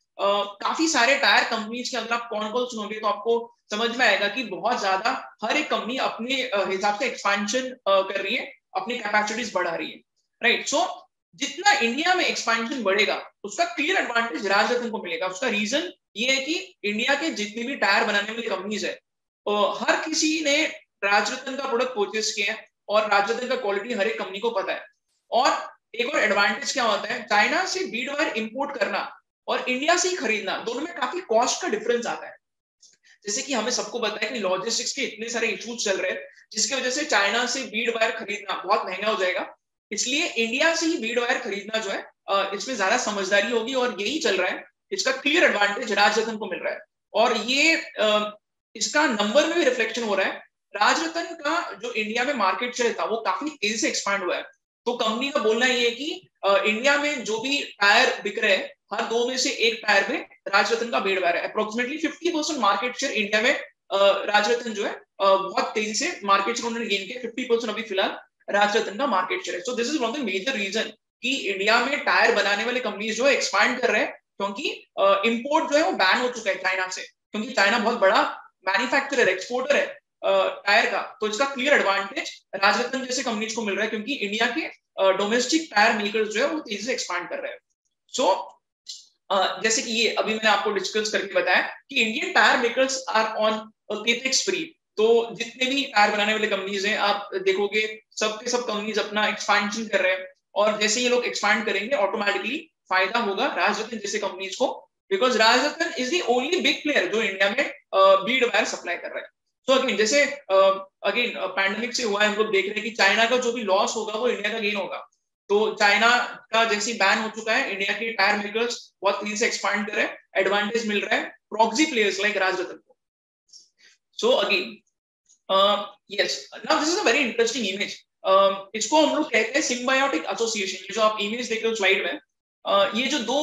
काफी सारे टायर कंपनीज के अगर आप कौन कौन सुनोगे तो आपको समझ में आएगा कि बहुत ज्यादा हर एक कंपनी अपने हिसाब से एक्सपेंशन कर रही है, अपनी कैपेसिटीज बढ़ा रही है। राइट, सो जितना इंडिया में एक्सपेंशन बढ़ेगा उसका क्लियर एडवांटेज राजरत्न को मिलेगा। उसका रीजन ये है कि इंडिया के जितनी भी टायर बनाने वाली कंपनीज है हर किसी ने राजरत्न का प्रोडक्ट परचेस किया है, और राजरत्न का क्वालिटी हर एक कंपनी को पता है। और एक और एडवांटेज क्या होता है, चाइना से बीड वायर इंपोर्ट करना और इंडिया से ही खरीदना, दोनों में काफी कॉस्ट का डिफरेंस आता है। जैसे कि हमें सबको पता है कि लॉजिस्टिक्स के इतने सारे इश्यूज चल रहे हैं, जिसकी वजह से चाइना से बीड वायर खरीदना बहुत महंगा हो जाएगा। इसलिए इंडिया से ही बीड वायर खरीदना जो है इसमें ज्यादा समझदारी होगी, और यही चल रहा है। इसका क्लियर एडवांटेज राजरत्न को मिल रहा है, और ये इसका नंबर में भी रिफ्लेक्शन हो रहा है। राजरत्न का जो इंडिया में मार्केट शेयर था वो काफी तेजी से एक्सपांड हुआ है। तो कंपनी का बोलना ये है कि इंडिया में जो भी टायर बिक रहे हैं हर 2 में से 1 टायर में राजरत्न का बीड वायर है। अप्रोक्सीमेटली 50% मार्केट शेयर इंडिया में राजरत्न जो है बहुत तेजी से मार्केट शेयर उन्होंने गेन किया। 50% अभी फिलहाल राजरत्न का मार्केट शेयर है। So this is one of the major reason कि इंडिया में टायर बनाने वाले कंपनीज जो है एक्सपांड कर रहे हैं, क्योंकि इंपोर्ट जो है वो बैन हो चुका है चाइना से, क्योंकि चाइना बहुत बड़ा मैन्युफैक्चरर एक्सपोर्टर है टायर का। तो इसका क्लियर एडवांटेज राजरत्न जैसे कंपनीज को मिल रहा है, क्योंकि इंडिया के डोमेस्टिक टायर मेकर्स जो है वो तेजी से एक्सपांड कर रहे हैं। सो जैसे कि ये अभी मैंने आपको डिस्कस करके बताया कि Indian tyre makers are on capex free. तो जितने भी टायर बनाने वाले कंपनीज हैं आप देखोगे सब के सब कंपनीज अपना एक्सपेंशन कर रहे हैं, और जैसे ये लोग एक्सपांड करेंगे ऑटोमेटिकली फायदा होगा राजरत्न जैसे कंपनीज को, because Rajratna is the only big player जो इंडिया में बीड वायर सप्लाई कर रहा है। सो अगेन जैसे अगेन पैंडेमिक से हुआ है, हम लोग देख रहे हैं कि चाइना का जो भी लॉस होगा वो इंडिया का गेन होगा। तो चाइना का जैसे बैन हो चुका है, इंडिया के टायर मेकर्स बहुत तेजी से एक्सपांड कर रहे हैं, एडवांटेज मिल रहा है प्रॉक्सी प्लेयर्स लाइक राजरत्न को। So again yes, now this is a very interesting image. इसको हम लोग कहते हैं सिम्बायोटिक एसोसिएशन। ये जो आप इमेज देख रहे हो स्लाइड में, ये जो दो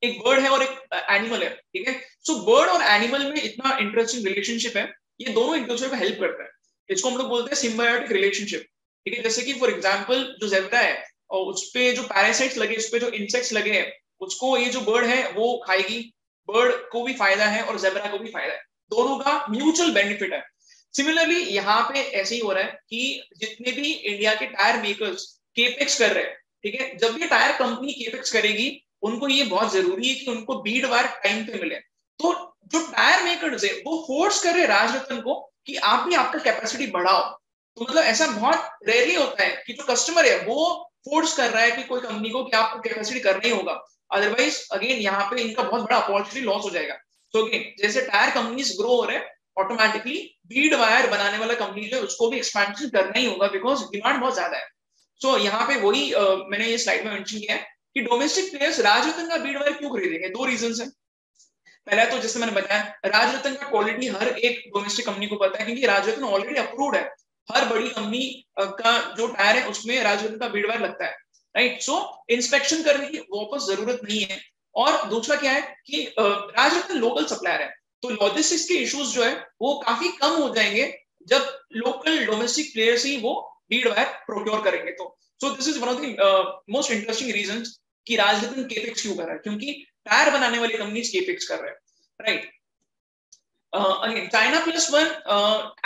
एक बर्ड है और एक एनिमल है, ठीक है। सो बर्ड और एनिमल में इतना इंटरेस्टिंग रिलेशनशिप है, ये दोनों एक दूसरे को हेल्प करते हैं। इसको हम लोग बोलते हैं सिम्बायोटिक रिलेशनशिप, ठीक है। जैसे कि फॉर एग्जांपल जो ज़ेब्रा है और उस पे जो पैरासाइट्स लगे, उस पे जो इंसेक्ट्स लगे हैं, उसको ये जो बर्ड है वो खाएगी, बर्ड को भी फायदा है और ज़ेब्रा को भी फायदा है, दोनों का म्यूचुअल बेनिफिट है। सिमिलरली यहाँ पे ऐसे ही हो रहा है कि जितने भी इंडिया के टायर मेकर्स केपेक्स कर रहे हैं, ठीक है, जब भी टायर कंपनी केपेक्स करेगी उनको ये बहुत जरूरी है कि उनको बीड वायर टाइम पे मिले। तो जो टायर मेकर्स है वो फोर्स कर रहे राजरत्न को कि आप भी आपका कैपेसिटी बढ़ाओ। तो मतलब ऐसा बहुत रेयरली होता है कि जो कस्टमर है वो फोर्स कर रहा है कि कोई कंपनी को कि आपको कैपेसिटी करना ही होगा, अदरवाइज अगेन यहाँ पे इनका बहुत बड़ा अपॉर्चुनिटी लॉस हो जाएगा। तो अगेन जैसे टायर कंपनीज ग्रो हो रहे हैं, ऑटोमेटिकली बीड वायर बनाने वाला कंपनी जो है उसको भी एक्सपेंशन करना ही होगा, बिकॉज डिमांड बहुत ज्यादा है। सो यहाँ पे वही मैंने ये स्लाइड में मेंशन किया है कि डोमेस्टिक प्लेयर्स राजरत्न का बीड वायर क्यों खरीदेंगे। दो रीजन है। पहला तो जैसे मैंने बताया राजरत्न का क्वालिटी हर एक डोमेस्टिक कंपनी को पता है, क्योंकि राजरत्न ऑलरेडी अप्रूव्ड है। हर बड़ी कंपनी का जो टायर है उसमें राजरत्न का बीड वायर लगता है, राइट। सो इंस्पेक्शन करने की वापस जरूरत नहीं है। और दूसरा क्या है कि राजरत्न लोकल सप्लायर है, तो लॉजिस्टिक्स के इश्यूज जो है वो काफी कम हो जाएंगे जब लोकल डोमेस्टिक प्लेयर्स ही वो बीड वायर प्रोक्योर करेंगे। तो सो this is one of the most interesting reasons कि राजरत्न केपेक्स क्यों कर रहा है, क्योंकि टायर बनाने वाली कंपनीज केपेक्स कर रहे हैं, right. Again China plus one,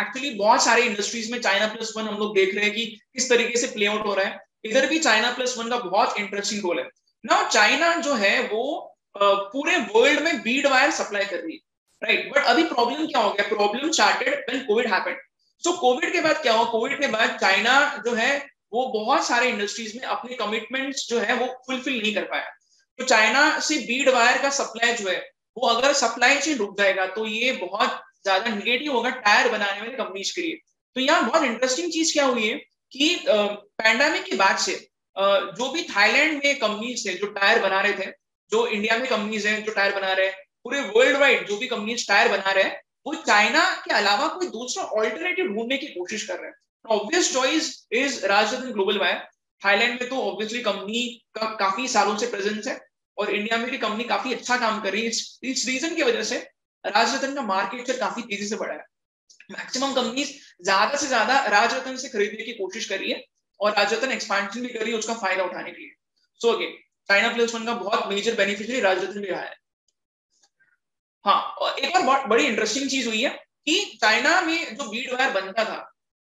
actually बहुत सारे इंडस्ट्रीज में चाइना प्लस वन हम लोग देख रहे हैं कि किस तरीके से प्ले आउट हो रहा है। इधर भी चाइना प्लस वन का बहुत इंटरेस्टिंग रोल है। नाउ चाइना जो है वो पूरे वर्ल्ड में बीड वायर सप्लाई कर रही है, राइट। बट अभी प्रॉब्लम क्या हो गया, problem started when Covid happened. So Covid के बाद क्या हुआ, कोविड के बाद चाइना जो है वो बहुत सारे इंडस्ट्रीज में अपने कमिटमेंट्स जो है वो फुलफिल नहीं कर पाया। तो चाइना से बीड वायर का सप्लाई जो है वो अगर सप्लाई चेन रुक जाएगा तो ये बहुत ज्यादा निगेटिव होगा टायर बनाने वाली कंपनीज के लिए। तो यहाँ बहुत इंटरेस्टिंग चीज क्या हुई है कि पैंडेमिक के बाद से जो भी थाईलैंड में कंपनीज थे जो टायर बना रहे थे, जो इंडिया में कंपनीज हैं जो टायर बना रहे हैं, पूरे वर्ल्ड वाइड जो भी कंपनीज टायर बना रहे हैं वो चाइना के अलावा कोई दूसरा ऑल्टरनेटिव ढूंढने की कोशिश कर रहे हैं। Obvious choice is Rajratna global wire. Thailand में तो ऑब्वियसली कंपनी का काफी सालों से प्रेजेंस है और इंडिया में भी कंपनी काफी अच्छा काम कर रही है। इस रीजन की वजह से राजरत्न का मार्केट शेयर काफी तेजी से बढ़ा है। मैक्सिमम कंपनीज ज्यादा से ज्यादा राजरत्न से खरीदने की कोशिश कर रही है और राजरत्न एक्सपेंशन भी कर रही है उसका फायदा उठाने के लिए। So again China plus one का बहुत मेजर बेनिफिशियरी राजरत्न भी रहा है। हाँ, और एक और बहुत बड़ी इंटरेस्टिंग चीज हुई है कि चाइना में जो बीड वायर बनता था,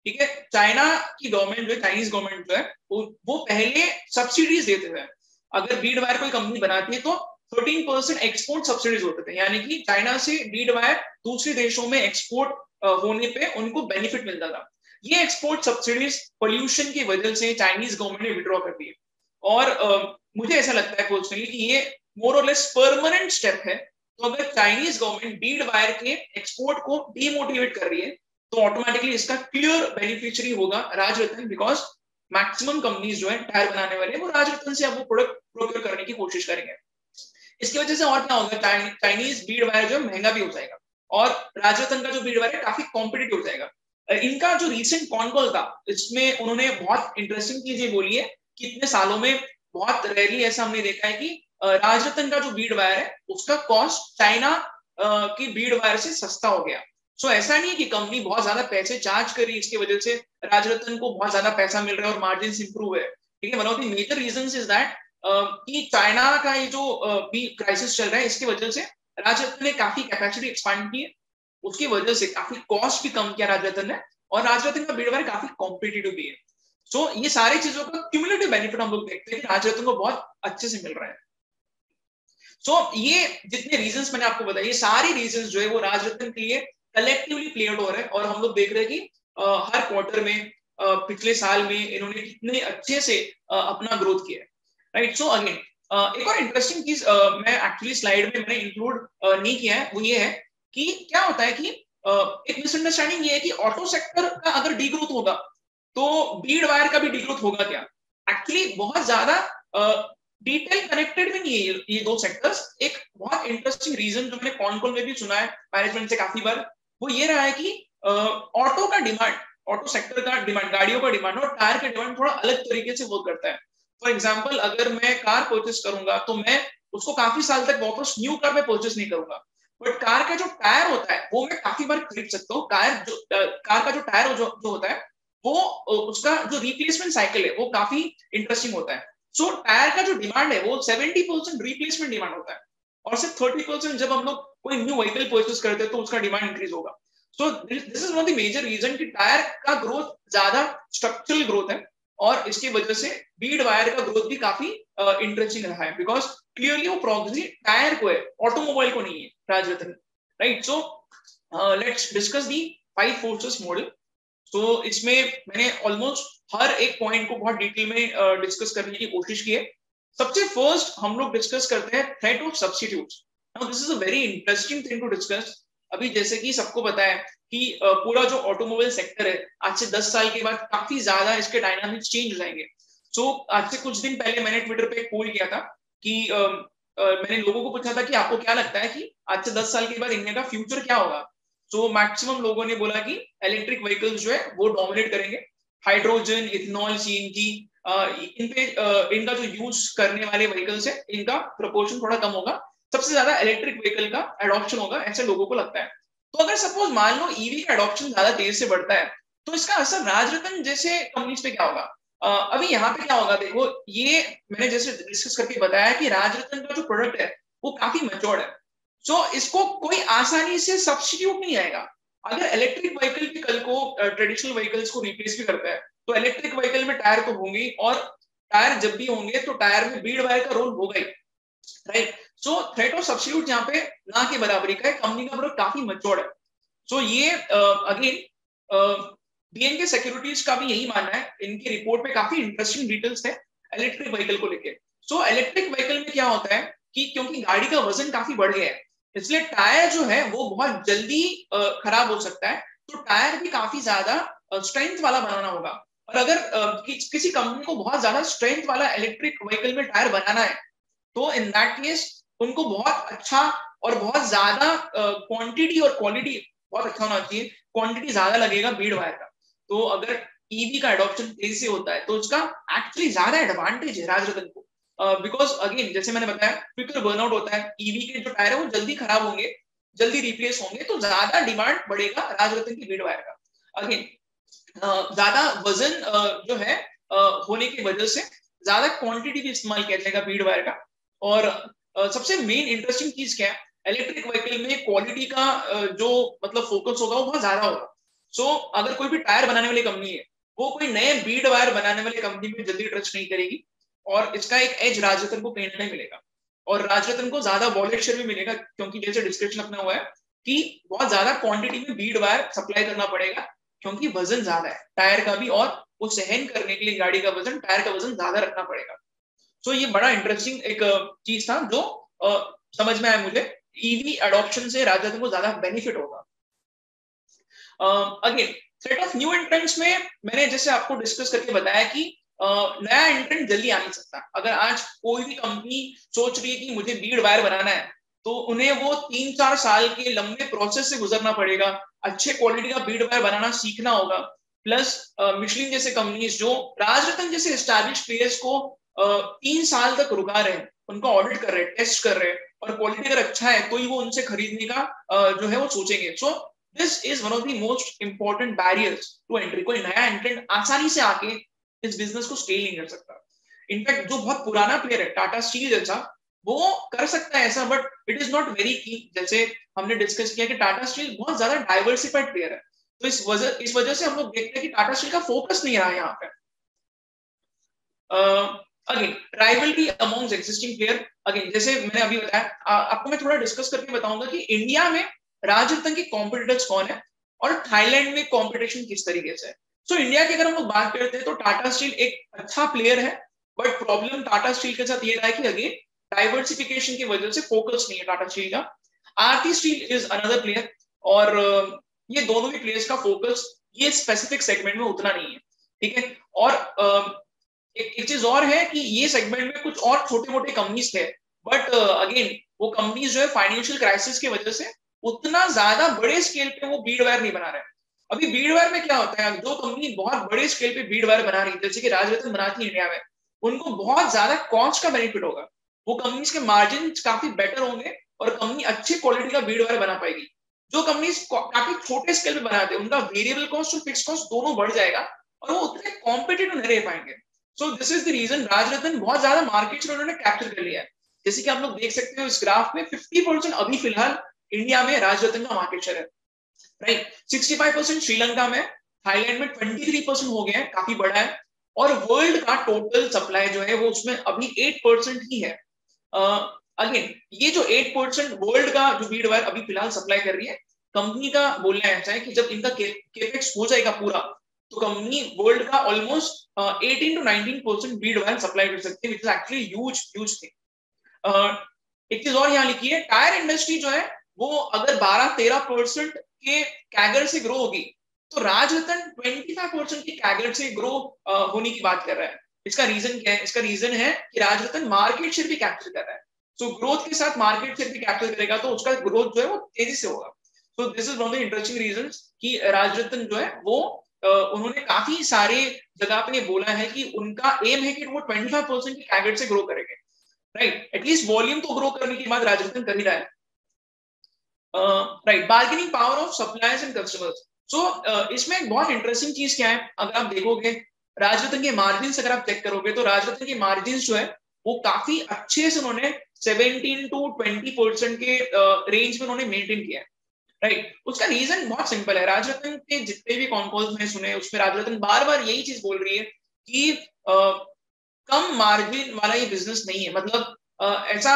ठीक है, चाइना की गवर्नमेंट जो है, चाइनीज गवर्नमेंट जो है वो पहले सब्सिडीज देते थे। अगर बीड वायर कोई कंपनी बनाती है तो 13% एक्सपोर्ट सब्सिडीज होते थे, यानी कि चाइना से बीड वायर दूसरे देशों में एक्सपोर्ट होने पे उनको बेनिफिट मिलता था। ये एक्सपोर्ट सब्सिडीज पोल्यूशन की वजह से चाइनीज गवर्नमेंट ने विड्रॉ कर दी। और मुझे ऐसा लगता है पर्सनली कि ये मोर और लेस परमानेंट स्टेप है। तो अगर चाइनीज गवर्नमेंट बीड वायर के एक्सपोर्ट को डीमोटिवेट कर रही है तो ऑटोमेटिकली इसका क्लियर बेनिफिशियरी होगा राजरत्न, बिकॉज मैक्सिमम कंपनीज जो है टायर बनाने वाले वो राजरत्न से अब वो प्रोडक्ट प्रोक्योर करने की कोशिश करेंगे। इसकी वजह से और क्या होगा, चाइनीज बीड वायर जो महंगा भी हो जाएगा और राजरत्न का जो बीड वायर है काफी कॉम्पिटिटिव हो जाएगा। इनका जो रिसेंट कॉन कॉल था इसमें उन्होंने बहुत इंटरेस्टिंग चीजें बोली है कि इतने सालों में बहुत रेयरली ऐसा हमने देखा है कि राजरत्न का जो बीड वायर है उसका कॉस्ट चाइना की बीड वायर से सस्ता हो गया। सो ऐसा नहीं है कि कंपनी बहुत ज्यादा पैसे चार्ज करी इसकी वजह से राजरत्न को बहुत ज्यादा पैसा मिल रहा है और मार्जिन इंप्रूव है, ठीक है। One of the major reasons is that कि चाइना का ये जो भी क्राइसिस चल रहा है इसकी वजह से राजरत्न ने काफी कैपेसिटी एक्सपांड की है, उसकी वजह से काफी कॉस्ट भी कम किया राजरत्न ने, और राजरत्न का बीड वायर काफी कॉम्पिटिटिव भी है। सो ये सारी चीजों का क्यूमुलेटिव बेनिफिट हम लोग देखते हैं कि राजरत्न को बहुत अच्छे से मिल रहा है। सो ये जितने रीजंस मैंने आपको बताया ये सारी रीजंस जो है वो राजरत्न के लिए कलेक्टिवली प्ले आउट हो रहे हैं और हम लोग देख रहे हैं कि हर क्वार्टर में पिछले साल में इन्होंने कितने अच्छे से अपना ग्रोथ किया है, राइट। सो अगेन एक और इंटरेस्टिंग चीज मैं एक्चुअली स्लाइड में मैंने इंक्लूड नहीं किया है, वो ये है कि क्या होता है कि एक मिसअंडरस्टैंडिंग ये है कि ऑटो सेक्टर का अगर डीग्रोथ होगा तो बीड वायर का भी डीग्रोथ होगा क्या। एक्चुअली बहुत ज्यादा डिटेल कनेक्टेड भी नहीं है ये दो सेक्टर्स। एक बहुत इंटरेस्टिंग रीजन जो मैंने कॉन कॉल में भी सुना है मैनेजमेंट से काफी बार, वो ये रहा है कि ऑटो का डिमांड, ऑटो सेक्टर का डिमांड, गाड़ियों का डिमांड और टायर का डिमांड थोड़ा अलग तरीके से वर्क करता है। फॉर एग्जाम्पल अगर मैं कार परचेस करूंगा तो मैं उसको काफी साल तक वापस न्यू कार में परचेस नहीं करूंगा, बट कार का जो टायर होता है वो मैं काफी बार खरीद सकता हूँ। कार का जो टायर जो होता है वो उसका जो रिप्लेसमेंट साइकिल है वो काफी इंटरेस्टिंग होता है। सो टायर का जो डिमांड है वो 70% रिप्लेसमेंट डिमांड होता है और सिर्फ 30% जब हम लोग कोई न्यू व्हीकल परचेस करते हैं तो उसका डिमांड इंक्रीज होगा। So this is one of the major reason कि टायर का ग्रोथ ज्यादा स्ट्रक्चरल ग्रोथ है और इसकी वजह से बीड वायर का ग्रोथ भी काफी इंटरेस्टिंग रहा है, बिकॉज क्लियरली वो प्रॉक्सी टायर को है, ऑटोमोबाइल को नहीं है Rajratan, right. So let's discuss the 5 forces model. तो इसमें मैंने ऑलमोस्ट हर एक पॉइंट को बहुत डिटेल में डिस्कस करने की कोशिश की है। सबसे फर्स्ट हम लोग डिस्कस करते हैं threat of substitutes. Now this is a very interesting thing to discuss. अभी जैसे कि सबको पता है कि पूरा जो ऑटोमोबाइल सेक्टर है आज से 10 साल के बाद काफी ज्यादा इसके डायनामिक्स चेंज हो जाएंगे। सो आज से कुछ दिन पहले मैंने ट्विटर पे एक पोल किया था कि मैंने लोगों को पूछा था कि आपको क्या लगता है कि आज से 10 साल के बाद इंडिया का फ्यूचर क्या होगा। सो मैक्सिमम लोगों ने बोला कि इलेक्ट्रिक व्हीकल्स जो है वो डोमिनेट करेंगे, हाइड्रोजन, इथेनॉल, सीएनजी, इन पे इनका जो यूज करने वाले व्हीकल्स है इनका प्रोपोर्शन थोड़ा कम होगा, सबसे ज्यादा इलेक्ट्रिक व्हीकल का एडॉप्शन होगा, ऐसे लोगों को लगता है। तो अगर सपोज मान लो ईवी का एडॉप्शन ज्यादा तेज से बढ़ता है तो इसका असर राजरतन जैसे कंपनीज पे क्या होगा। अभी यहाँ पे क्या होगा, देखो ये मैंने जैसे डिस्कस करके बताया कि राजरतन का जो प्रोडक्ट है वो काफी मैच्योर्ड है। सो इसको कोई आसानी से सब्स्टिट्यूट नहीं आएगा। अगर इलेक्ट्रिक व्हीकल भी कल को ट्रेडिशनल व्हीकल्स को रिप्लेस भी करता है तो इलेक्ट्रिक व्हीकल में टायर तो होंगे, और टायर जब भी होंगे तो टायर में बीड वायर का रोल होगा ही, right. So threat of substitute यहाँ पे ना के बराबरी का है, कंपनी का प्रोडक्ट काफी मैच्योर्ड है। सो ये अगेन बीएनके सिक्योरिटीज का भी यही मानना है, इनकी रिपोर्ट में काफी इंटरेस्टिंग डिटेल्स है इलेक्ट्रिक व्हीकल को लेके। सो इलेक्ट्रिक व्हीकल में क्या होता है कि क्योंकि गाड़ी का वजन काफी बढ़ गया है इसलिए टायर जो है वो बहुत जल्दी खराब हो सकता है, तो टायर भी काफी ज्यादा स्ट्रेंथ वाला बनाना होगा। और अगर किसी कंपनी को बहुत ज्यादा स्ट्रेंथ वाला इलेक्ट्रिक व्हीकल में टायर बनाना है तो इन दैट केस उनको बहुत अच्छा और बहुत ज्यादा क्वांटिटी और क्वालिटी बहुत अच्छा होना चाहिए, क्वांटिटी ज्यादा लगेगा बीड वायर का। तो अगर ईवी का एडॉप्शन तेजी से होता है तो उसका एक्चुअली ज्यादा एडवांटेज है राजरतन को, बिकॉज अगेन जैसे मैंने बताया क्विकर बर्नआउट होता है, ईवी के जो टायर है वो जल्दी खराब होंगे, जल्दी रिप्लेस होंगे, तो ज्यादा डिमांड बढ़ेगा राजरतन की बीड वायर का। अगेन ज्यादा वजन जो है होने की वजह से ज्यादा क्वांटिटी भी इस्तेमाल किया जाएगा बीड वायर का। और सबसे मेन इंटरेस्टिंग चीज क्या है, इलेक्ट्रिक व्हीकल में क्वालिटी का जो मतलब फोकस होगा वो बहुत ज्यादा होगा। सो अगर कोई भी टायर बनाने वाली कंपनी है वो कोई नए बीड वायर बनाने वाली कंपनी में जल्दी ट्रस्ट नहीं करेगी, और इसका एक एज राजरतन को कहीं ना कहीं मिलेगा। और राजरतन को ज्यादा वॉलेट शेयर भी मिलेगा क्योंकि जैसे डिस्क्रिप्शन अपना हुआ है कि बहुत ज्यादा क्वांटिटी में बीड वायर सप्लाई करना पड़ेगा क्योंकि वजन ज्यादा है टायर का भी, और वो सहन करने के लिए गाड़ी का वजन, टायर का वजन ज्यादा रखना पड़ेगा। सो ये बड़ा इंटरेस्टिंग एक चीज था जो समझ में आया मुझे, ईवी एडॉप्शन से राजरतन को ज्यादा बेनिफिट होगा। Again threat of new entrants में मैंने जैसे आपको डिस्कस करके बताया कि नया एंट्रेंट जल्दी आ नहीं सकता। अगर आज कोई भी कंपनी सोच रही है कि मुझे बीड वायर बनाना है तो उन्हें वो 3-4 साल के लंबे प्रोसेस से गुजरना पड़ेगा, अच्छे क्वालिटी का बीड वायर बनाना सीखना होगा। प्लस मिशलिन जैसे कंपनीज जो राजरतन जैसे एस्टैब्लिश प्लेयर्स को 3 साल तक रुका रहे हैं, उनको ऑडिट कर रहे हैं, टेस्ट कर रहे हैं, और क्वालिटी अगर अच्छा है तो ही वो उनसे खरीदने का जो है वो सोचेंगे। So this is one of the most important barriers to entry. कोई नया एंट्रेंट आसानी से आके इस बिजनेस को स्केल नहीं कर सकता। इनफैक्ट जो बहुत पुराना प्लेयर है टाटा स्टील जैसा वो कर सकता है ऐसा, but it is not very की। जैसे हमने डिस्कस किया कि टाटा स्टील बहुत ज्यादा डाइवर्सिफाइड प्लेयर है, तो इस वजह से हम लोग देखते हैं कि टाटा स्टील का फोकस नहीं रहा यहाँ पे। Again rivalry amongst existing player, again जैसे मैंने अभी बताया आपको मैं थोड़ा डिस्कस करके बताऊंगा कि इंडिया में राजरतन के कॉम्पिटिटर्स कौन है और थाईलैंड में कॉम्पिटिशन किस तरीके से है। सो इंडिया की अगर हम लोग बात करते हैं तो टाटा स्टील एक अच्छा प्लेयर है, बट प्रॉब्लम टाटा स्टील के साथ ये रहा है कि अगेन डाइवर्सिफिकेशन की वजह से फोकस नहीं है टाटा स्टील का। आरती स्टील इज अनदर प्लेयर, और ये दोनों ही प्लेयर्स का फोकस ये स्पेसिफिक सेगमेंट में उतना नहीं है, ठीक है। और एक चीज और है कि ये सेगमेंट में कुछ और छोटे मोटे कंपनीज थे, बट अगेन वो कंपनीज जो है फाइनेंशियल क्राइसिस की वजह से उतना ज्यादा बड़े स्केल पे वो बीड वायर नहीं बना रहे। अभी बीड वायर में क्या होता है, जो कंपनी बहुत बड़े स्केल पे बीड वायर बना रही है जैसे कि राजरतन बनाती है इंडिया में, उनको बहुत ज्यादा कॉस्ट का बेनिफिट होगा, वो कंपनीज के मार्जिन काफी बेटर होंगे और कंपनी अच्छी क्वालिटी का बीड वायर बना पाएगी। जो कंपनीज काफी छोटे स्केल पे बनाते हैं उनका वेरिएबल कॉस्ट और फिक्स कॉस्ट दोनों बढ़ जाएगा और वो उतने कॉम्पिटिटिव नहीं रह पाएंगे। So this is the reason Rajratan बहुत ज्यादा मार्केट शेयर उन्होंने कैप्चर कर लिया है। जैसे कि आप लोग देख सकते हो इस ग्राफ में 50% अभी फिलहाल इंडिया में राजरतन का मार्केट शेयर है, राइट। 65% श्रीलंका में, थाईलैंड में 23% हो गया है, काफी बड़ा है। और वर्ल्ड का टोटल सप्लाई जो है वो उसमें अभी 8% ही है। अगेन ये जो 8% वर्ल्ड का जो बीड वायर अभी फिलहाल सप्लाई कर रही है, कंपनी का बोलना ऐसा है कि जब इनका केपेक्स हो जाएगा पूरा, तो कंपनी वर्ल्ड का almost 18 to 19% Beed wire supply कर सकती है, which is actually huge huge thing. एक चीज और यहाँ लिखी है, टायर इंडस्ट्री जो है वो अगर 12-13% के कैगर से ग्रो होगी, तो राजरतन 25% की कैगर से ग्रो होने की बात कर रहा है। इसका रीजन क्या है? इसका रीजन है कि राजरतन मार्केट शेयर भी कैप्चर कर रहा है। सो ग्रोथ के साथ मार्केट शेयर भी कैप्चर करेगा, तो उसका ग्रोथ जो है वो तेजी से होगा। So this is one of the interesting reasons कि राजरतन जो है वो उन्होंने काफी सारे जगह पे बोला है कि उनका एम है कि वो 25% की कैगर से ग्रो करेंगे, राइट। एटलीस्ट वॉल्यूम तो ग्रो करने के बाद राजरतन कर ही रहा है, right. Bargaining power of suppliers and customers. So इसमें एक बहुत इंटरेस्टिंग चीज क्या है, अगर आप देखोगे राजरतन के मार्जिन अगर आप चेक करोगे, तो राजरतन के मार्जिन जो है वो काफी अच्छे से उन्होंने 17 to 20% के रेंज में उन्होंने मेंटेन किया है, राइट। उसका रीजन बहुत सिंपल है। राजरतन के जितने भी कॉन्कॉल्स में सुने, उसमें राजरतन बार बार यही चीज बोल रही है कि कम मार्जिन वाला ये बिजनेस नहीं है। मतलब ऐसा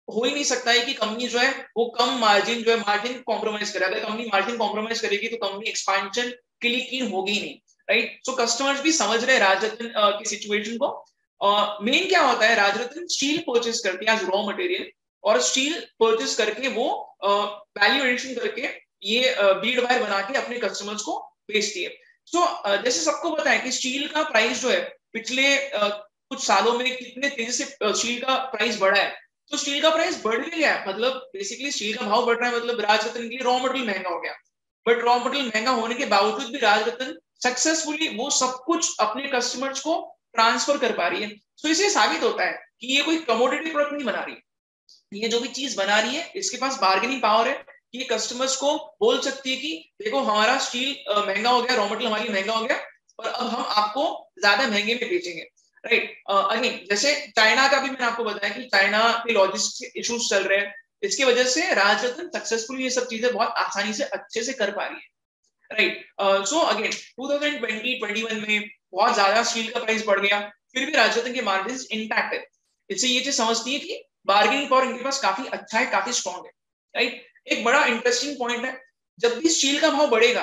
हो ही नहीं सकता है कि कंपनी जो है वो कम मार्जिन जो है मार्जिन कॉम्प्रोमाइज करे। अगर कंपनी मार्जिन कॉम्प्रोमाइज करेगी तो कंपनी एक्सपेंशन के लिए कीन होगी ही नहीं, राइट। सो कस्टमर्स भी समझ रहे हैं राजरतन की सिचुएशन को। मेन क्या होता है, राजरतन स्टील परचेज करती है एज रॉ मटेरियल, और स्टील परचेज करके वो वैल्यू एडिशन करके ये बीड वायर बना के अपने कस्टमर्स को बेचती है। सो जैसे सबको पता है कि स्टील का प्राइस जो है पिछले कुछ सालों में कितने तेजी से स्टील का प्राइस बढ़ा है। तो स्टील का प्राइस बढ़ भी गया, मतलब बेसिकली स्टील का भाव बढ़ रहा है, मतलब राजरतन के लिए रॉ मटेरियल महंगा हो गया। बट रॉ मटेरियल महंगा होने के बावजूद भी राजरतन सक्सेसफुली वो सब कुछ अपने कस्टमर्स को ट्रांसफर कर पा रही है। तो इससे साबित होता है कि ये कोई कमोडिटी प्रोडक्ट नहीं बना रही। ये जो भी चीज बना रही है इसके पास बार्गेनिंग पावर है कि ये कस्टमर्स को बोल सकती है कि देखो हमारा स्टील महंगा हो गया, रॉ मटेरियल हमारी महंगा हो गया, और अब हम आपको ज्यादा महंगे में बेचेंगे, राइट। अगेन जैसे चाइना का भी मैंने आपको बताया कि चाइना के लॉजिस्टिक इश्यूज चल रहे हैं, इसकी वजह से राजरतन सक्सेसफुली ये सब चीजें बहुत आसानी से अच्छे से कर पा रही है, राइट। सो अगेन 2020-21 में बहुत ज्यादा स्टील का प्राइस बढ़ गया, फिर भी राजरतन के मार्जिन इंटैक्ट है। इससे ये चीज समझती है कि बार्गेनिंग पावर इनके पास काफी अच्छा है, काफी स्ट्रॉन्ग है, राइट। एक बड़ा इंटरेस्टिंग पॉइंट है, जब भी स्टील का भाव बढ़ेगा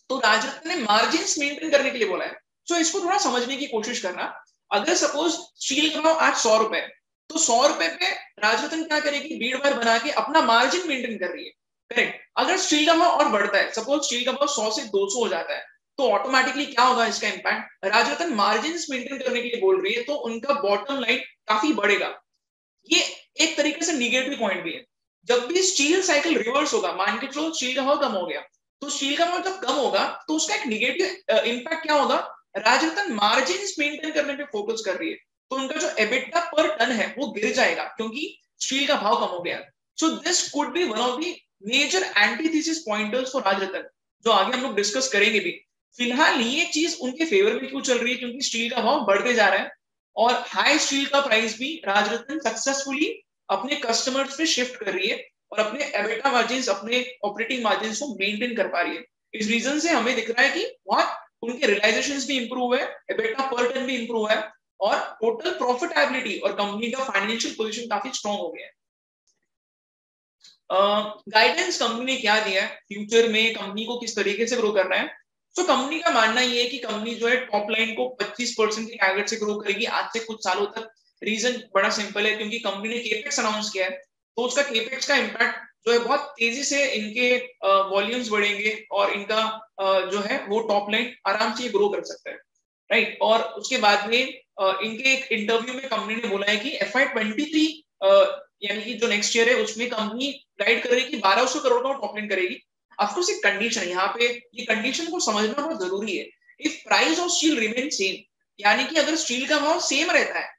तो राजरतन ने मार्जिन मेंटेन करने के लिए बोला है। सो इसको थोड़ा समझने की कोशिश करना। अगर सपोज स्टील का भाव आज 100 रुपए, तो 100 रुपए पे राजरतन क्या करेगी, बीड वायर बना के अपना मार्जिन मेंटेन कर रही है, करेक्ट। अगर स्टील का भाव और बढ़ता है, सपोज स्टील का भाव 100 से 200 हो जाता है, तो ऑटोमेटिकली क्या होगा इसका इंपैक्ट, राजरतन मार्जिन मेंटेन करने के लिए बोल रही है, तो उनका बॉटम लाइन काफी बढ़ेगा। ये एक तरीके से निगेटिव पॉइंट भी है। जब भी स्टील साइकिल रिवर्स होगा, मान के चलो स्टील का भाव कम हो गया, तो स्टील का भाव जब कम होगा तो उसका एक निगेटिव इम्पैक्ट क्या होगा, राजरतन मार्जिन मेंटेन करने पे फोकस कर रही है, तो उनका जो एबिटा पर टन है वो गिर जाएगा क्योंकि स्टील का भाव कम हो गया। So this could be one of the major antithesis pointers for Rajratan, जो आगे हम लोग डिस्कस करेंगे भी। फिलहाल ये चीज उनके फेवर में क्यों चल रही है, क्योंकि स्टील का भाव बढ़ते जा रहा है और हाई स्टील का प्राइस भी राजरतन सक्सेसफुली अपने कस्टमर्स पे शिफ्ट कर रही है और अपने एबिटा मार्जिन, अपने ऑपरेटिंग मार्जिन को मेंटेन कर पा रही है। इस रीजन से हमें दिख रहा है कि बहुत उनके रियलाइजेशंस भी इंप्रूव है, एबिटा पर टन भी इंप्रूव है, और टोटल प्रॉफिटेबिलिटी और कंपनी का फाइनेंशियल पोजीशन काफी स्ट्रांग हो गया है। गाइडेंस कंपनी ने क्या दिया है, फ्यूचर में कंपनी को किस तरीके से ग्रो करना है। तो कंपनी का मानना ये है कि कंपनी जो है टॉप लाइन को 25% की टारगेट से ग्रो करेगी आज से कुछ सालों तक। रीजन बड़ा सिंपल है, क्योंकि कंपनी ने केपेक्स अनाउंस किया है, तो उसका केपेक्स का इम्पैक्ट जो है बहुत तेजी से इनके वॉल्यूम्स बढ़ेंगे और इनका जो है वो टॉप लाइन आराम से ग्रो कर सकता है, राइट। और उसके बाद में इनके एक इंटरव्यू में कंपनी ने बोला है कि FY23 यानी कि जो नेक्स्ट ईयर है उसमें कंपनी गाइड कर रही है कि 1200 करोड़ का टॉप लाइन करेगी। ऑफकोर्स एक कंडीशन है यहाँ पे, ये कंडीशन को समझना बहुत जरूरी है। If price of steel remain same, यानी कि अगर स्टील का भाव सेम रहता है